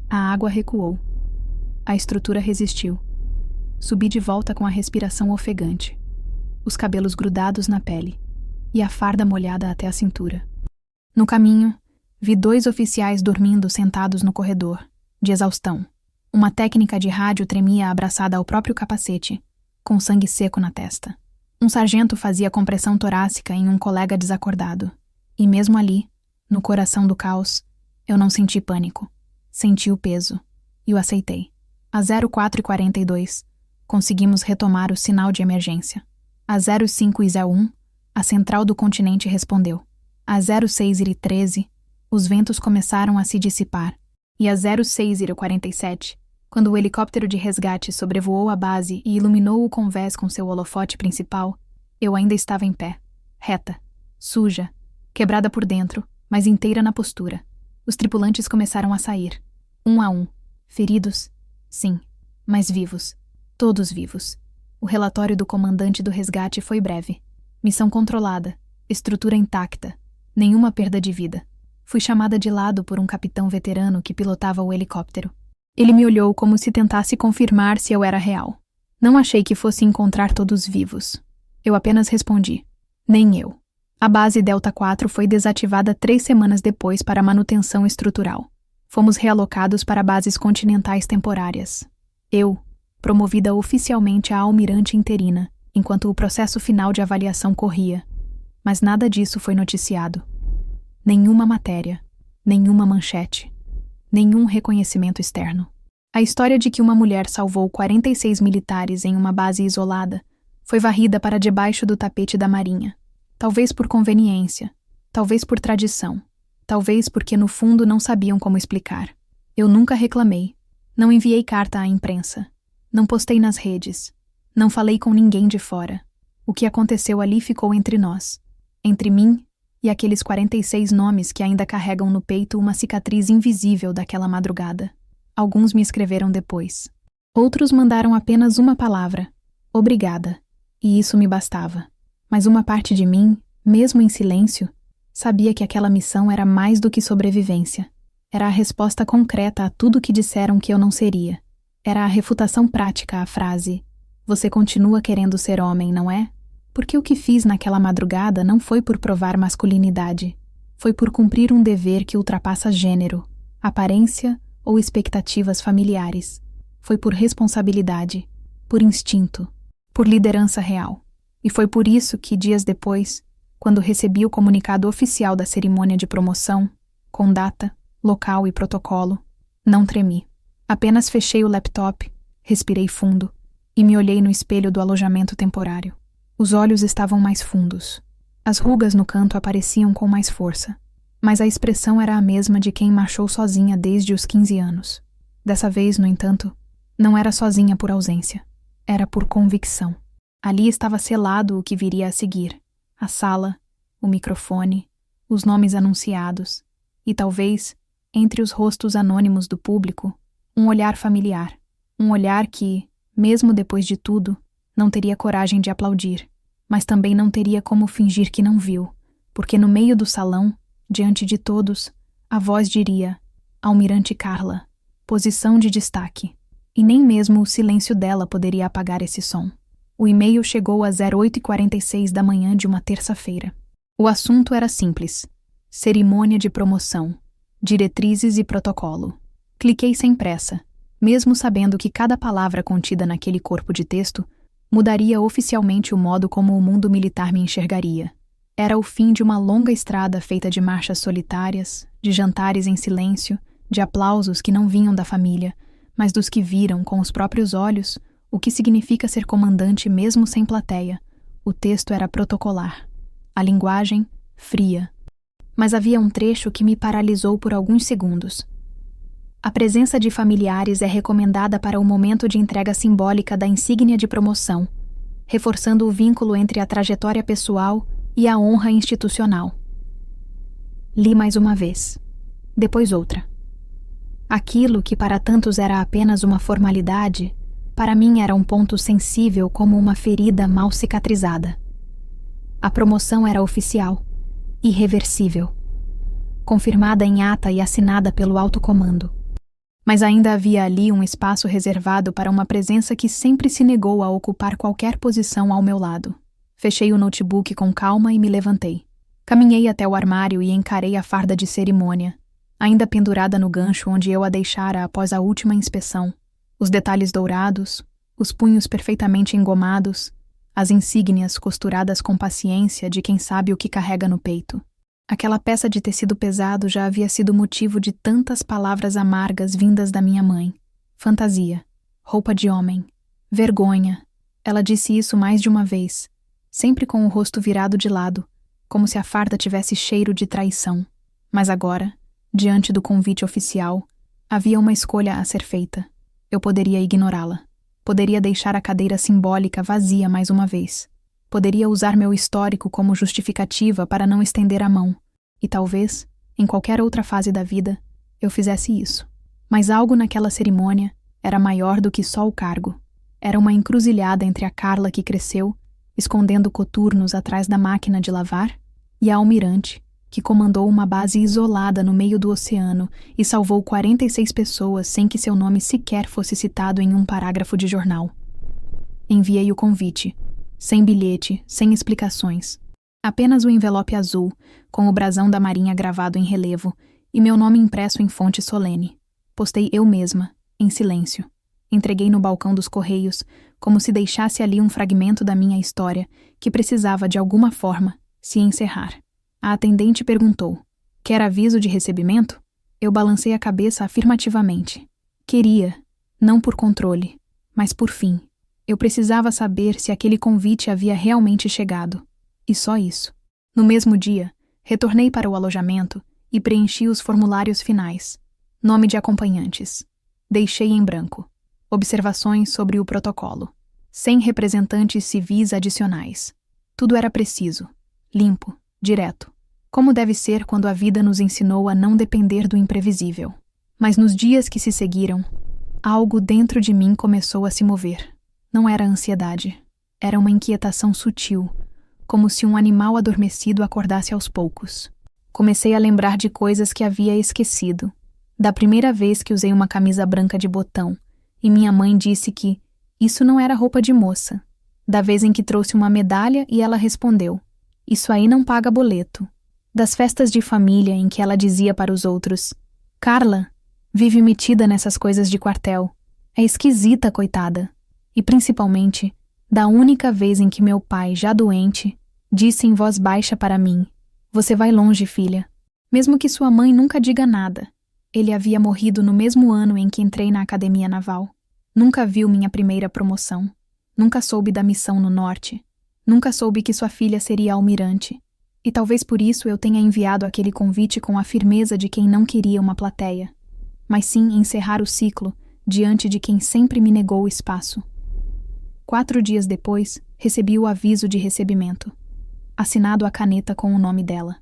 A água recuou. A estrutura resistiu. Subi de volta com a respiração ofegante, os cabelos grudados na pele e a farda molhada até a cintura. No caminho, vi 2 oficiais dormindo sentados no corredor, de exaustão. Uma técnica de rádio tremia abraçada ao próprio capacete, com sangue seco na testa. Um sargento fazia compressão torácica em um colega desacordado. E mesmo ali, no coração do caos, eu não senti pânico. Senti o peso. E o aceitei. Às 04h42, conseguimos retomar o sinal de emergência. Às 05h01, a central do continente respondeu. Às 06h13, os ventos começaram a se dissipar, e às 06h47, quando o helicóptero de resgate sobrevoou a base e iluminou o convés com seu holofote principal, eu ainda estava em pé, reta, suja, quebrada por dentro, mas inteira na postura. Os tripulantes começaram a sair, um a um, feridos, sim, mas vivos, todos vivos. O relatório do comandante do resgate foi breve. Missão controlada, estrutura intacta, nenhuma perda de vida. Fui chamada de lado por um capitão veterano que pilotava o helicóptero. Ele me olhou como se tentasse confirmar se eu era real. Não achei que fosse encontrar todos vivos. Eu apenas respondi: nem eu. A base Delta 4 foi desativada 3 semanas depois para manutenção estrutural. Fomos realocados para bases continentais temporárias. Eu, promovida oficialmente a almirante interina, enquanto o processo final de avaliação corria. Mas nada disso foi noticiado. Nenhuma matéria, nenhuma manchete, nenhum reconhecimento externo. A história de que uma mulher salvou 46 militares em uma base isolada foi varrida para debaixo do tapete da Marinha. Talvez por conveniência, talvez por tradição, talvez porque no fundo não sabiam como explicar. Eu nunca reclamei, não enviei carta à imprensa, não postei nas redes, não falei com ninguém de fora. O que aconteceu ali ficou entre nós, entre mim e aqueles 46 nomes que ainda carregam no peito uma cicatriz invisível daquela madrugada. Alguns me escreveram depois. Outros mandaram apenas uma palavra: obrigada, e isso me bastava. Mas uma parte de mim, mesmo em silêncio, sabia que aquela missão era mais do que sobrevivência. Era a resposta concreta a tudo que disseram que eu não seria. Era a refutação prática à frase: você continua querendo ser homem, não é? Porque o que fiz naquela madrugada não foi por provar masculinidade. Foi por cumprir um dever que ultrapassa gênero, aparência ou expectativas familiares. Foi por responsabilidade, por instinto, por liderança real. E foi por isso que, dias depois, quando recebi o comunicado oficial da cerimônia de promoção, com data, local e protocolo, não tremi. Apenas fechei o laptop, respirei fundo e me olhei no espelho do alojamento temporário. Os olhos estavam mais fundos. As rugas no canto apareciam com mais força, mas a expressão era a mesma de quem marchou sozinha desde os 15 anos. Dessa vez, no entanto, não era sozinha por ausência. Era por convicção. Ali estava selado o que viria a seguir: a sala, o microfone, os nomes anunciados e, talvez, entre os rostos anônimos do público, um olhar familiar. Um olhar que, mesmo depois de tudo, não teria coragem de aplaudir, mas também não teria como fingir que não viu, porque no meio do salão, diante de todos, a voz diria: Almirante Carla, posição de destaque. E nem mesmo o silêncio dela poderia apagar esse som. O e-mail chegou às 08h46 da manhã de uma terça-feira. O assunto era simples: cerimônia de promoção, diretrizes e protocolo. Cliquei sem pressa, mesmo sabendo que cada palavra contida naquele corpo de texto mudaria oficialmente o modo como o mundo militar me enxergaria. Era o fim de uma longa estrada feita de marchas solitárias, de jantares em silêncio, de aplausos que não vinham da família, mas dos que viram com os próprios olhos o que significa ser comandante mesmo sem plateia. O texto era protocolar. A linguagem, fria. Mas havia um trecho que me paralisou por alguns segundos. A presença de familiares é recomendada para o momento de entrega simbólica da insígnia de promoção, reforçando o vínculo entre a trajetória pessoal e a honra institucional. Li mais uma vez. Depois outra. Aquilo que para tantos era apenas uma formalidade, para mim era um ponto sensível como uma ferida mal cicatrizada. A promoção era oficial, irreversível, confirmada em ata e assinada pelo alto comando. Mas ainda havia ali um espaço reservado para uma presença que sempre se negou a ocupar qualquer posição ao meu lado. Fechei o notebook com calma e me levantei. Caminhei até o armário e encarei a farda de cerimônia, ainda pendurada no gancho onde eu a deixara após a última inspeção. Os detalhes dourados, os punhos perfeitamente engomados, as insígnias costuradas com paciência de quem sabe o que carrega no peito. Aquela peça de tecido pesado já havia sido motivo de tantas palavras amargas vindas da minha mãe. Fantasia, roupa de homem, vergonha. Ela disse isso mais de uma vez, sempre com o rosto virado de lado, como se a farda tivesse cheiro de traição. Mas agora, diante do convite oficial, havia uma escolha a ser feita. Eu poderia ignorá-la. Poderia deixar a cadeira simbólica vazia mais uma vez. Poderia usar meu histórico como justificativa para não estender a mão. E talvez, em qualquer outra fase da vida, eu fizesse isso. Mas algo naquela cerimônia era maior do que só o cargo. Era uma encruzilhada entre a Carla que cresceu, escondendo coturnos atrás da máquina de lavar, e a almirante, que comandou uma base isolada no meio do oceano e salvou 46 pessoas sem que seu nome sequer fosse citado em um parágrafo de jornal. Enviei o convite, sem bilhete, sem explicações. Apenas o envelope azul, com o brasão da Marinha gravado em relevo e meu nome impresso em fonte solene. Postei eu mesma, em silêncio. Entreguei no balcão dos correios, como se deixasse ali um fragmento da minha história que precisava, de alguma forma, se encerrar. A atendente perguntou: "Quer aviso de recebimento?" Eu balancei a cabeça afirmativamente. Queria, não por controle, mas por fim. Eu precisava saber se aquele convite havia realmente chegado. E só isso. No mesmo dia, retornei para o alojamento e preenchi os formulários finais. Nome de acompanhantes. Deixei em branco. Observações sobre o protocolo. Sem representantes civis adicionais. Tudo era preciso, limpo, direto. Como deve ser quando a vida nos ensinou a não depender do imprevisível. Mas nos dias que se seguiram, algo dentro de mim começou a se mover. Não era ansiedade. Era uma inquietação sutil, como se um animal adormecido acordasse aos poucos. Comecei a lembrar de coisas que havia esquecido. Da primeira vez que usei uma camisa branca de botão, e minha mãe disse que isso não era roupa de moça. Da vez em que trouxe uma medalha e ela respondeu: "Isso aí não paga boleto." Das festas de família em que ela dizia para os outros: "Carla, vive metida nessas coisas de quartel. É esquisita, coitada." E principalmente, da única vez em que meu pai, já doente, disse em voz baixa para mim: "Você vai longe, filha." Mesmo que sua mãe nunca diga nada. Ele havia morrido no mesmo ano em que entrei na Academia Naval. Nunca viu minha primeira promoção. Nunca soube da missão no norte. Nunca soube que sua filha seria almirante. E talvez por isso eu tenha enviado aquele convite com a firmeza de quem não queria uma plateia, mas sim encerrar o ciclo diante de quem sempre me negou o espaço. 4 dias depois, recebi o aviso de recebimento, assinado à caneta com o nome dela.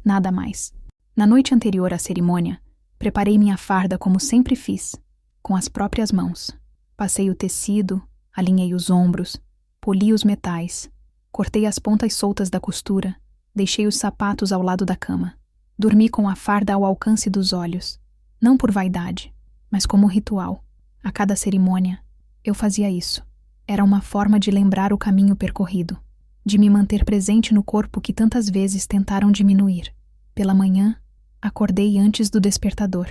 Nada mais. Na noite anterior à cerimônia, preparei minha farda como sempre fiz, com as próprias mãos. Passei o tecido, alinhei os ombros, poli os metais, cortei as pontas soltas da costura, deixei os sapatos ao lado da cama. Dormi com a farda ao alcance dos olhos, não por vaidade, mas como ritual. A cada cerimônia, eu fazia isso. Era uma forma de lembrar o caminho percorrido, de me manter presente no corpo que tantas vezes tentaram diminuir. Pela manhã, acordei antes do despertador.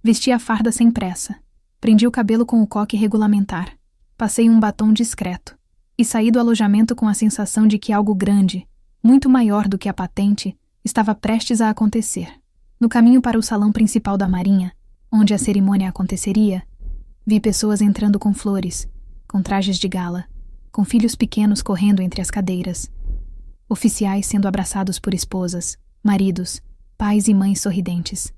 Vesti a farda sem pressa. Prendi o cabelo com o coque regulamentar. Passei um batom discreto. E saí do alojamento com a sensação de que algo grande, muito maior do que a patente, estava prestes a acontecer. No caminho para o salão principal da Marinha, onde a cerimônia aconteceria, vi pessoas entrando com flores, com trajes de gala, com filhos pequenos correndo entre as cadeiras. Oficiais sendo abraçados por esposas, maridos, pais e mães sorridentes.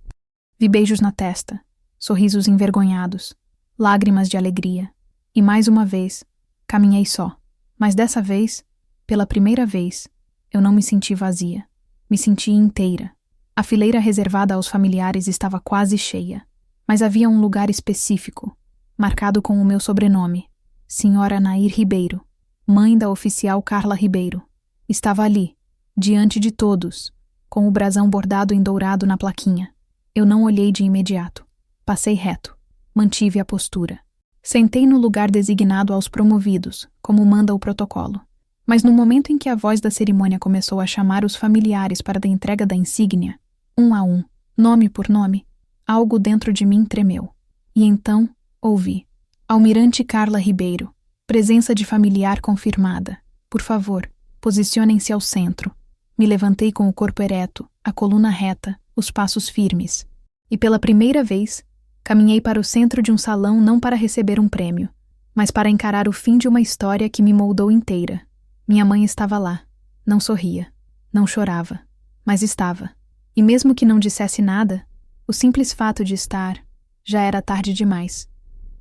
Vi beijos na testa, sorrisos envergonhados, lágrimas de alegria. E mais uma vez, caminhei só. Mas dessa vez, pela primeira vez, eu não me senti vazia. Me senti inteira. A fileira reservada aos familiares estava quase cheia. Mas havia um lugar específico, marcado com o meu sobrenome, Senhora Nair Ribeiro, mãe da oficial Carla Ribeiro. Estava ali, diante de todos, com o brasão bordado em dourado na plaquinha. Eu não olhei de imediato. Passei reto. Mantive a postura. Sentei no lugar designado aos promovidos, como manda o protocolo. Mas no momento em que a voz da cerimônia começou a chamar os familiares para a entrega da insígnia, um a um, nome por nome, algo dentro de mim tremeu. E então, ouvi: "Almirante Carla Ribeiro, presença de familiar confirmada. Por favor, posicionem-se ao centro." Me levantei com o corpo ereto, a coluna reta, os passos firmes. E pela primeira vez, caminhei para o centro de um salão não para receber um prêmio, mas para encarar o fim de uma história que me moldou inteira. Minha mãe estava lá. Não sorria. Não chorava, mas estava. E mesmo que não dissesse nada, o simples fato de estar já era tarde demais.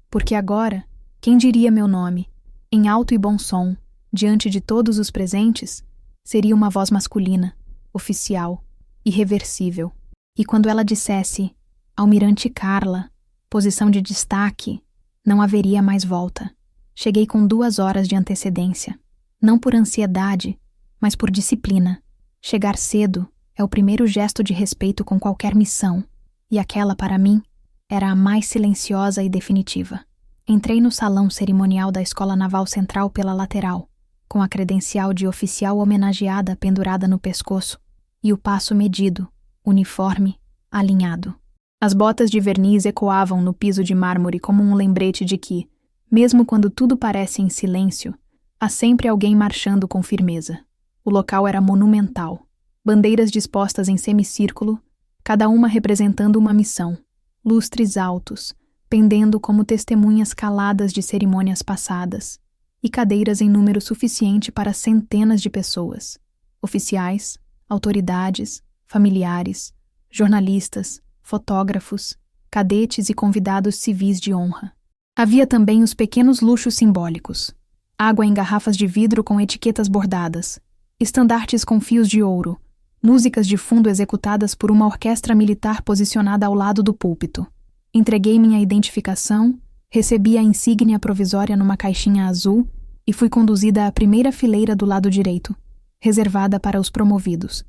Porque agora, quem diria meu nome, em alto e bom som, diante de todos os presentes, seria uma voz masculina, oficial, irreversível. E quando ela dissesse Almirante Carla, posição de destaque, não haveria mais volta. Cheguei com 2 horas de antecedência. Não por ansiedade, mas por disciplina. Chegar cedo é o primeiro gesto de respeito com qualquer missão, e aquela, para mim, era a mais silenciosa e definitiva. Entrei no salão cerimonial da Escola Naval Central pela lateral, com a credencial de oficial homenageada pendurada no pescoço e o passo medido, uniforme, alinhado. As botas de verniz ecoavam no piso de mármore como um lembrete de que, mesmo quando tudo parece em silêncio, há sempre alguém marchando com firmeza. O local era monumental. Bandeiras dispostas em semicírculo, cada uma representando uma missão. Lustres altos, pendendo como testemunhas caladas de cerimônias passadas. E cadeiras em número suficiente para centenas de pessoas. Oficiais, autoridades, familiares, jornalistas, fotógrafos, cadetes e convidados civis de honra. Havia também os pequenos luxos simbólicos. Água em garrafas de vidro com etiquetas bordadas, estandartes com fios de ouro, músicas de fundo executadas por uma orquestra militar posicionada ao lado do púlpito. Entreguei minha identificação, recebi a insígnia provisória numa caixinha azul e fui conduzida à primeira fileira do lado direito, reservada para os promovidos.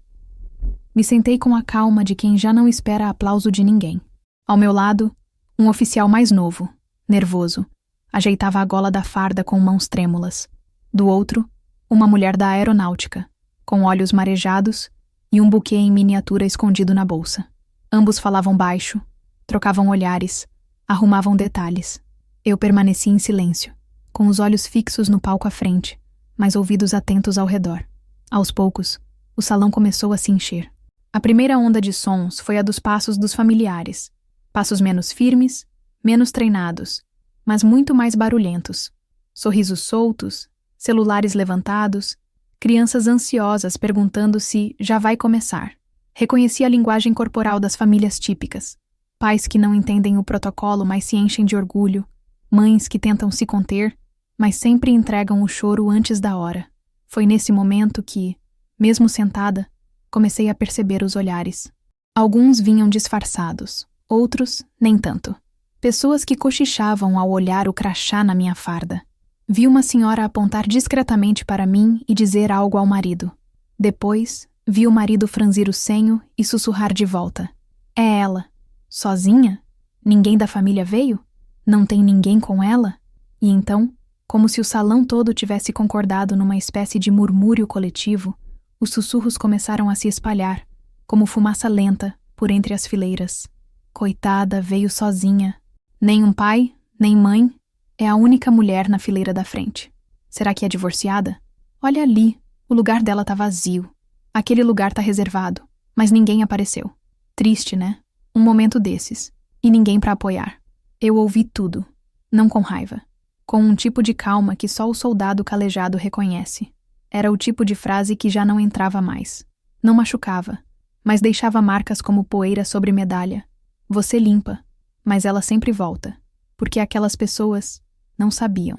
Me sentei com a calma de quem já não espera aplauso de ninguém. Ao meu lado, um oficial mais novo, nervoso, ajeitava a gola da farda com mãos trêmulas. Do outro, uma mulher da aeronáutica, com olhos marejados e um buquê em miniatura escondido na bolsa. Ambos falavam baixo, trocavam olhares, arrumavam detalhes. Eu permaneci em silêncio, com os olhos fixos no palco à frente, mas ouvidos atentos ao redor. Aos poucos, o salão começou a se encher. A primeira onda de sons foi a dos passos dos familiares. Passos menos firmes, menos treinados, mas muito mais barulhentos. Sorrisos soltos, celulares levantados, crianças ansiosas perguntando se já vai começar. Reconheci a linguagem corporal das famílias típicas. Pais que não entendem o protocolo, mas se enchem de orgulho. Mães que tentam se conter, mas sempre entregam o choro antes da hora. Foi nesse momento que, mesmo sentada, comecei a perceber os olhares. Alguns vinham disfarçados, outros nem tanto. Pessoas que cochichavam ao olhar o crachá na minha farda. Vi uma senhora apontar discretamente para mim e dizer algo ao marido. Depois, vi o marido franzir o senho e sussurrar de volta. É ela. Sozinha? Ninguém da família veio? Não tem ninguém com ela? E então, como se o salão todo tivesse concordado numa espécie de murmúrio coletivo, os sussurros começaram a se espalhar, como fumaça lenta, por entre as fileiras. Coitada, veio sozinha. Nem um pai, nem mãe. É a única mulher na fileira da frente. Será que é divorciada? Olha ali, o lugar dela tá vazio. Aquele lugar tá reservado, mas ninguém apareceu. Triste, né? Um momento desses. E ninguém pra apoiar. Eu ouvi tudo. Não com raiva. Com um tipo de calma que só o soldado calejado reconhece. Era o tipo de frase que já não entrava mais. Não machucava, mas deixava marcas como poeira sobre medalha. Você limpa, mas ela sempre volta. Porque aquelas pessoas não sabiam.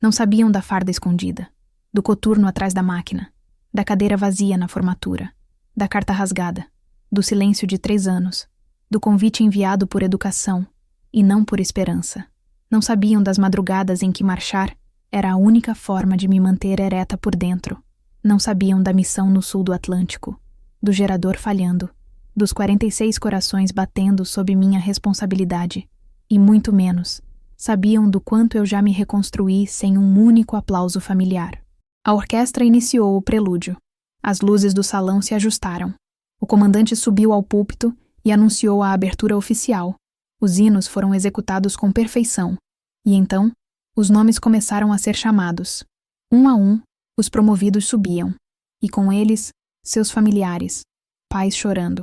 Não sabiam da farda escondida, do coturno atrás da máquina, da cadeira vazia na formatura, da carta rasgada, do silêncio de 3 anos, do convite enviado por educação e não por esperança. Não sabiam das madrugadas em que marchar era a única forma de me manter ereta por dentro. Não sabiam da missão no sul do Atlântico, do gerador falhando, dos 46 corações batendo sob minha responsabilidade. E muito menos, sabiam do quanto eu já me reconstruí sem um único aplauso familiar. A orquestra iniciou o prelúdio. As luzes do salão se ajustaram. O comandante subiu ao púlpito e anunciou a abertura oficial. Os hinos foram executados com perfeição. E então, os nomes começaram a ser chamados. Um a um, os promovidos subiam. E com eles, seus familiares. Pais chorando.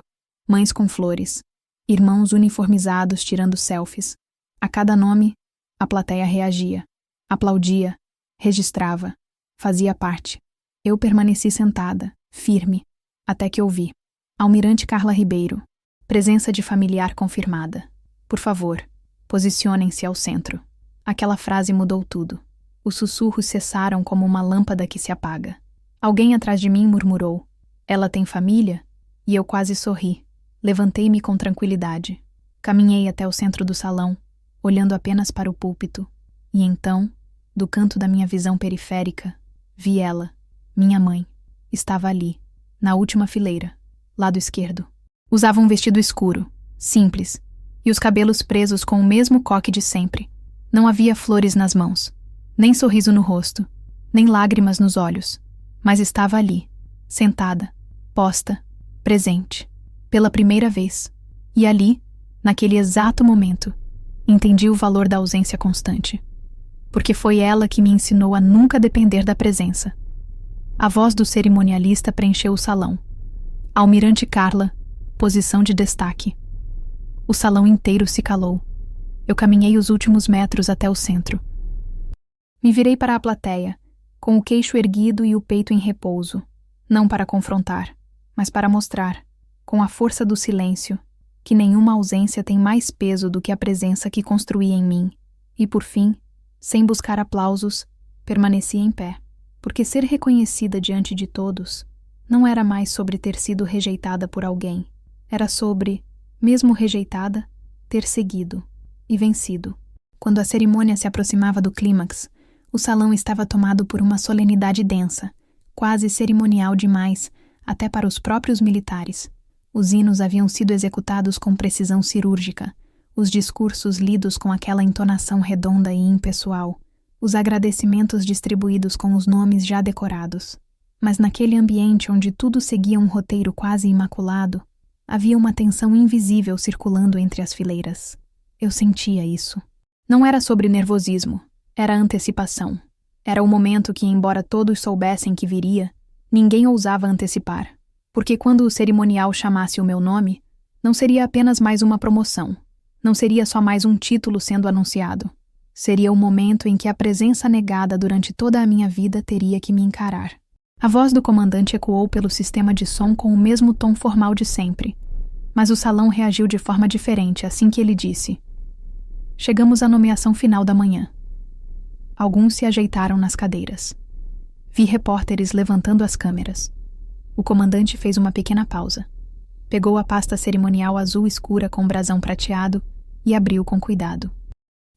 Mães com flores. Irmãos uniformizados tirando selfies. A cada nome, a plateia reagia. Aplaudia. Registrava. Fazia parte. Eu permaneci sentada, firme. Até que ouvi. Almirante Carla Ribeiro. Presença de familiar confirmada. Por favor, posicionem-se ao centro. Aquela frase mudou tudo. Os sussurros cessaram como uma lâmpada que se apaga. Alguém atrás de mim murmurou: "Ela tem família?" E eu quase sorri. Levantei-me com tranquilidade. Caminhei até o centro do salão, olhando apenas para o púlpito. E então, do canto da minha visão periférica, vi ela, minha mãe. Estava ali, na última fileira, lado esquerdo. Usava um vestido escuro, simples, e os cabelos presos com o mesmo coque de sempre. Não havia flores nas mãos, nem sorriso no rosto, nem lágrimas nos olhos, mas estava ali, sentada, posta, presente, pela primeira vez. E ali, naquele exato momento, entendi o valor da ausência constante. Porque foi ela que me ensinou a nunca depender da presença. A voz do cerimonialista preencheu o salão. Almirante Carla, posição de destaque. O salão inteiro se calou. Eu caminhei os últimos metros até o centro. Me virei para a plateia, com o queixo erguido e o peito em repouso, não para confrontar, mas para mostrar, com a força do silêncio, que nenhuma ausência tem mais peso do que a presença que construí em mim. E por fim, sem buscar aplausos, permaneci em pé, porque ser reconhecida diante de todos não era mais sobre ter sido rejeitada por alguém, era sobre, mesmo rejeitada, ter seguido e vencido. Quando a cerimônia se aproximava do clímax, o salão estava tomado por uma solenidade densa, quase cerimonial demais, até para os próprios militares. Os hinos haviam sido executados com precisão cirúrgica, os discursos lidos com aquela entonação redonda e impessoal, os agradecimentos distribuídos com os nomes já decorados. Mas naquele ambiente onde tudo seguia um roteiro quase imaculado, havia uma tensão invisível circulando entre as fileiras. Eu sentia isso. Não era sobre nervosismo, era antecipação. Era o momento que, embora todos soubessem que viria, ninguém ousava antecipar. Porque quando o cerimonial chamasse o meu nome, não seria apenas mais uma promoção. Não seria só mais um título sendo anunciado. Seria o momento em que a presença negada durante toda a minha vida teria que me encarar. A voz do comandante ecoou pelo sistema de som com o mesmo tom formal de sempre. Mas o salão reagiu de forma diferente assim que ele disse: "Chegamos à nomeação final da manhã." Alguns se ajeitaram nas cadeiras. Vi repórteres levantando as câmeras. O comandante fez uma pequena pausa. Pegou a pasta cerimonial azul escura com brasão prateado e abriu com cuidado.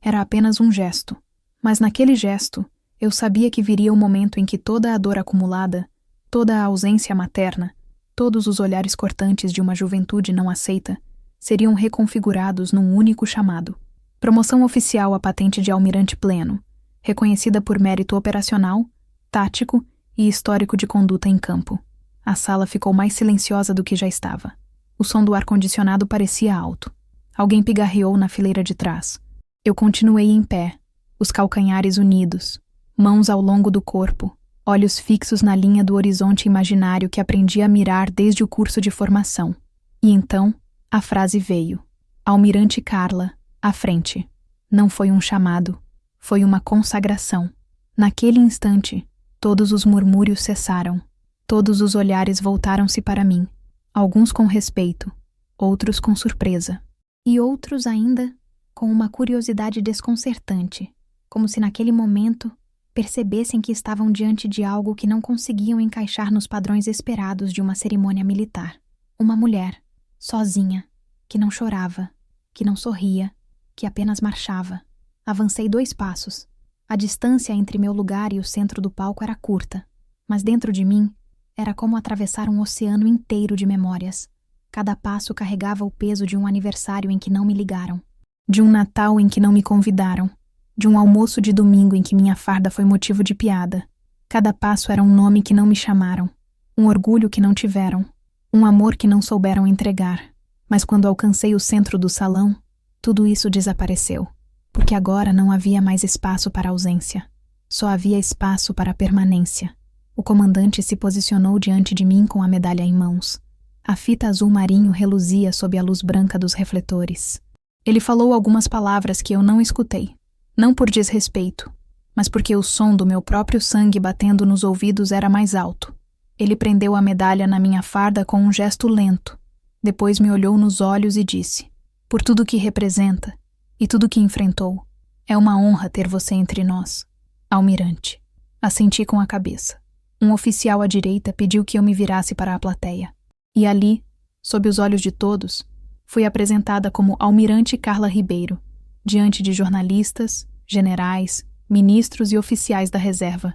Era apenas um gesto, mas naquele gesto eu sabia que viria o momento em que toda a dor acumulada, toda a ausência materna, todos os olhares cortantes de uma juventude não aceita, seriam reconfigurados num único chamado. Promoção oficial à patente de almirante pleno, reconhecida por mérito operacional, tático e histórico de conduta em campo. A sala ficou mais silenciosa do que já estava. O som do ar-condicionado parecia alto. Alguém pigarreou na fileira de trás. Eu continuei em pé, os calcanhares unidos, mãos ao longo do corpo, olhos fixos na linha do horizonte imaginário que aprendi a mirar desde o curso de formação. E então, a frase veio. Almirante Carla, à frente. Não foi um chamado, foi uma consagração. Naquele instante, todos os murmúrios cessaram. Todos os olhares voltaram-se para mim, alguns com respeito, outros com surpresa, e outros ainda com uma curiosidade desconcertante, como se naquele momento percebessem que estavam diante de algo que não conseguiam encaixar nos padrões esperados de uma cerimônia militar. Uma mulher, sozinha, que não chorava, que não sorria, que apenas marchava. Avancei 2 passos. A distância entre meu lugar e o centro do palco era curta, mas dentro de mim era como atravessar um oceano inteiro de memórias. Cada passo carregava o peso de um aniversário em que não me ligaram, de um Natal em que não me convidaram, de um almoço de domingo em que minha farda foi motivo de piada. Cada passo era um nome que não me chamaram, um orgulho que não tiveram, um amor que não souberam entregar. Mas quando alcancei o centro do salão, tudo isso desapareceu, porque agora não havia mais espaço para ausência, só havia espaço para permanência. O comandante se posicionou diante de mim com a medalha em mãos. A fita azul marinho reluzia sob a luz branca dos refletores. Ele falou algumas palavras que eu não escutei, não por desrespeito, mas porque o som do meu próprio sangue batendo nos ouvidos era mais alto. Ele prendeu a medalha na minha farda com um gesto lento. Depois me olhou nos olhos e disse: por tudo que representa e tudo que enfrentou, é uma honra ter você entre nós, almirante. Assenti com a cabeça. Um oficial à direita pediu que eu me virasse para a plateia. E ali, sob os olhos de todos, fui apresentada como Almirante Carla Ribeiro, diante de jornalistas, generais, ministros e oficiais da reserva.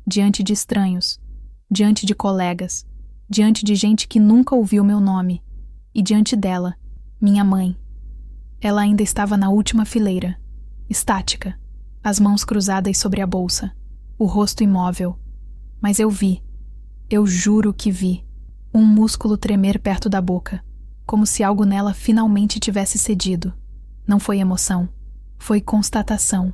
Diante de estranhos, diante de colegas, diante de gente que nunca ouviu meu nome, e diante dela, minha mãe. Ela ainda estava na última fileira, estática, as mãos cruzadas sobre a bolsa, o rosto imóvel. Mas eu vi, eu juro que vi, um músculo tremer perto da boca, como se algo nela finalmente tivesse cedido. Não foi emoção, foi constatação.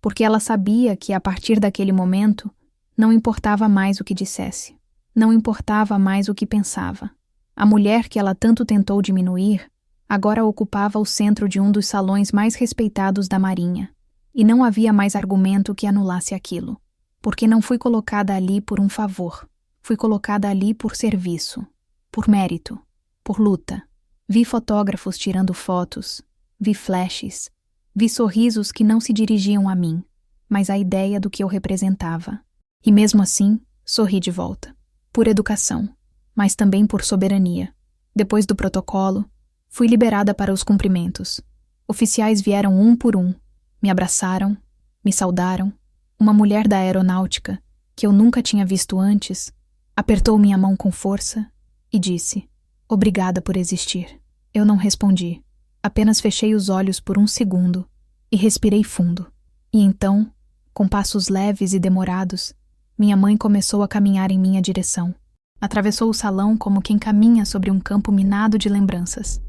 Porque ela sabia que, a partir daquele momento, não importava mais o que dissesse, não importava mais o que pensava. A mulher que ela tanto tentou diminuir, agora ocupava o centro de um dos salões mais respeitados da Marinha, e não havia mais argumento que anulasse aquilo. Porque não fui colocada ali por um favor, fui colocada ali por serviço, por mérito, por luta. Vi fotógrafos tirando fotos, vi flashes, vi sorrisos que não se dirigiam a mim, mas à ideia do que eu representava. E mesmo assim, sorri de volta, por educação, mas também por soberania. Depois do protocolo, fui liberada para os cumprimentos. Oficiais vieram um por um, me abraçaram, me saudaram. Uma mulher da aeronáutica, que eu nunca tinha visto antes, apertou minha mão com força e disse: obrigada por existir. Eu não respondi, apenas fechei os olhos por um segundo e respirei fundo. E então, com passos leves e demorados, minha mãe começou a caminhar em minha direção. Atravessou o salão como quem caminha sobre um campo minado de lembranças.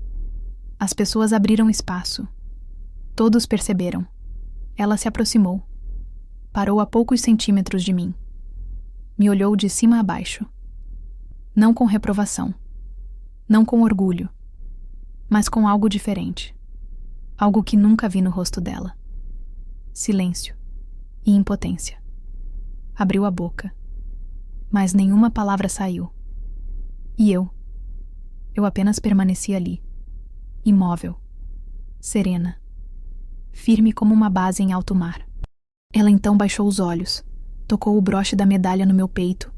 As pessoas abriram espaço. Todos perceberam. Ela se aproximou. Parou a poucos centímetros de mim. Me olhou de cima a baixo. Não com reprovação. Não com orgulho. Mas com algo diferente. Algo que nunca vi no rosto dela. Silêncio e impotência. Abriu a boca. Mas nenhuma palavra saiu. E eu apenas permaneci ali. Imóvel. Serena. Firme como uma base em alto mar. Ela então baixou os olhos, tocou o broche da medalha no meu peito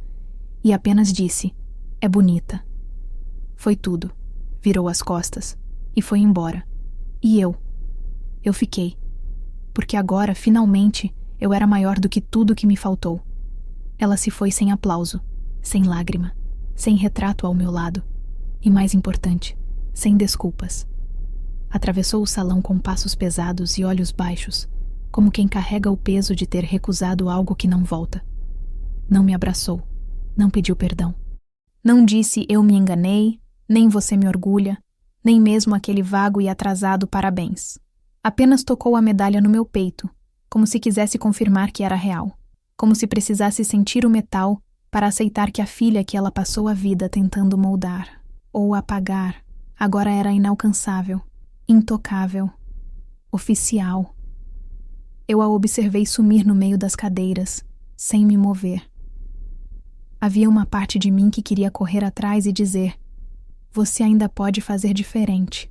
e apenas disse: é bonita. Foi tudo. Virou as costas e foi embora. E eu fiquei. Porque agora, finalmente, eu era maior do que tudo que me faltou. Ela se foi sem aplauso, sem lágrima, sem retrato ao meu lado. E mais importante, sem desculpas. Atravessou o salão com passos pesados e olhos baixos, como quem carrega o peso de ter recusado algo que não volta. Não me abraçou, não pediu perdão. Não disse eu me enganei, nem você me orgulha, nem mesmo aquele vago e atrasado parabéns. Apenas tocou a medalha no meu peito, como se quisesse confirmar que era real, como se precisasse sentir o metal para aceitar que a filha que ela passou a vida tentando moldar, ou apagar, agora era inalcançável, intocável, oficial. Eu a observei sumir no meio das cadeiras, sem me mover. Havia uma parte de mim que queria correr atrás e dizer: você ainda pode fazer diferente.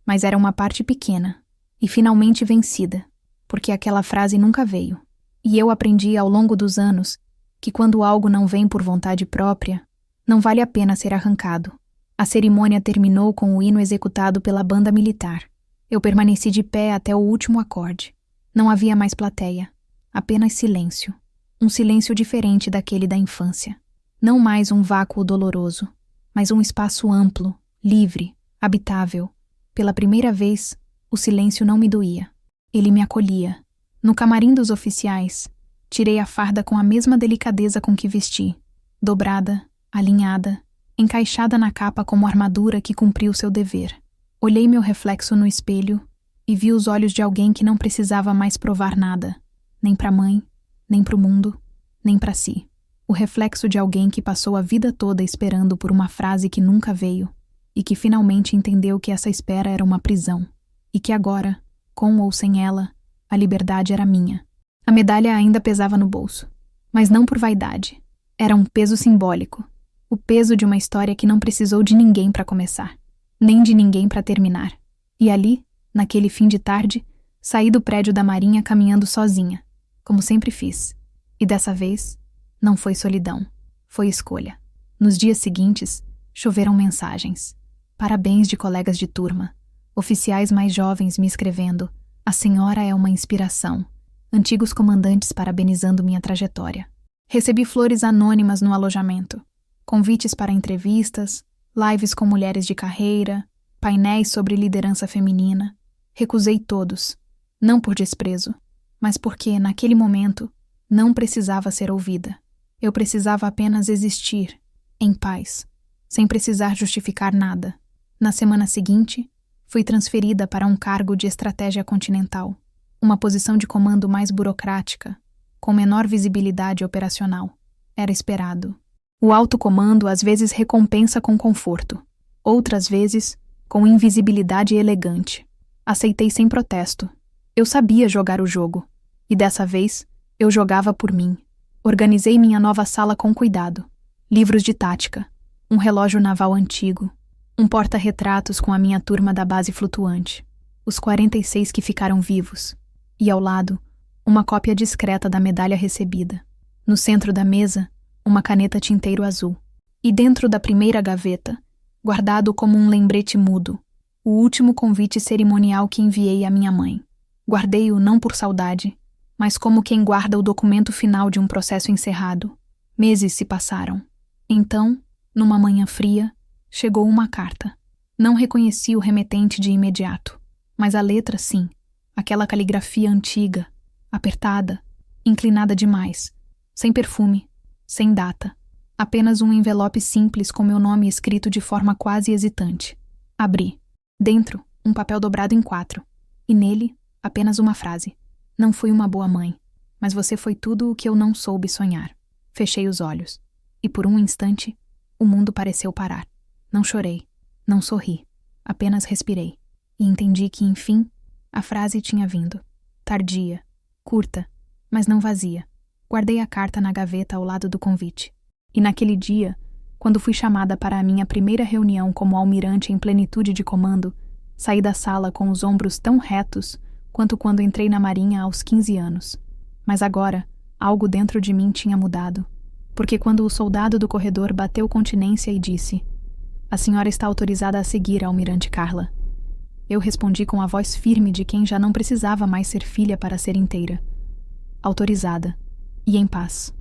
Mas era uma parte pequena, e finalmente vencida, porque aquela frase nunca veio. E eu aprendi ao longo dos anos que quando algo não vem por vontade própria, não vale a pena ser arrancado. A cerimônia terminou com o hino executado pela banda militar. Eu permaneci de pé até o último acorde. Não havia mais plateia, apenas silêncio. Um silêncio diferente daquele da infância. Não mais um vácuo doloroso, mas um espaço amplo, livre, habitável. Pela primeira vez, o silêncio não me doía. Ele me acolhia. No camarim dos oficiais, tirei a farda com a mesma delicadeza com que vesti, dobrada, alinhada, encaixada na capa como armadura que cumpriu seu dever. Olhei meu reflexo no espelho e vi os olhos de alguém que não precisava mais provar nada, nem para a mãe, nem para o mundo, nem para si. O reflexo de alguém que passou a vida toda esperando por uma frase que nunca veio e que finalmente entendeu que essa espera era uma prisão e que agora, com ou sem ela, a liberdade era minha. A medalha ainda pesava no bolso, mas não por vaidade, Era um peso simbólico, o peso de uma história que não precisou de ninguém para começar, nem de ninguém para terminar. E ali, naquele fim de tarde, saí do prédio da Marinha caminhando sozinha, como sempre fiz. E dessa vez, não foi solidão, foi escolha. Nos dias seguintes, choveram mensagens. Parabéns de colegas de turma, oficiais mais jovens me escrevendo: "A senhora é uma inspiração", antigos comandantes parabenizando minha trajetória. Recebi flores anônimas no alojamento, convites para entrevistas, lives com mulheres de carreira, painéis sobre liderança feminina. Recusei todos, não por desprezo, mas porque, naquele momento, não precisava ser ouvida. Eu precisava apenas existir, em paz, sem precisar justificar nada. Na semana seguinte, fui transferida para um cargo de estratégia continental, uma posição de comando mais burocrática, com menor visibilidade operacional. Era esperado. O alto comando às vezes recompensa com conforto, outras vezes com invisibilidade elegante. Aceitei sem protesto. Eu sabia jogar o jogo, e dessa vez eu jogava por mim. Organizei minha nova sala com cuidado. Livros de tática, um relógio naval antigo, um porta-retratos com a minha turma da base flutuante, os 46 que ficaram vivos, e ao lado, uma cópia discreta da medalha recebida. No centro da mesa, uma caneta tinteiro azul. E dentro da primeira gaveta, guardado como um lembrete mudo, o último convite cerimonial que enviei à minha mãe. Guardei-o não por saudade, mas como quem guarda o documento final de um processo encerrado. Meses se passaram. Então, numa manhã fria, chegou uma carta. Não reconheci o remetente de imediato, mas a letra sim, aquela caligrafia antiga, apertada, inclinada demais, sem perfume, sem data, apenas um envelope simples com meu nome escrito de forma quase hesitante. Abri. Dentro, um papel dobrado em 4, e nele, apenas uma frase: "Não fui uma boa mãe, mas você foi tudo o que eu não soube sonhar." Fechei os olhos, e por um instante, o mundo pareceu parar. Não chorei, não sorri, apenas respirei, e entendi que, enfim, a frase tinha vindo. Tardia, curta, mas não vazia. Guardei a carta na gaveta ao lado do convite. E naquele dia, quando fui chamada para a minha primeira reunião como almirante em plenitude de comando, saí da sala com os ombros tão retos quanto quando entrei na Marinha aos 15 anos. Mas agora, algo dentro de mim tinha mudado, porque quando o soldado do corredor bateu continência e disse: "A senhora está autorizada a seguir, almirante Carla", eu respondi com a voz firme de quem já não precisava mais ser filha para ser inteira. Autorizada, e em paz.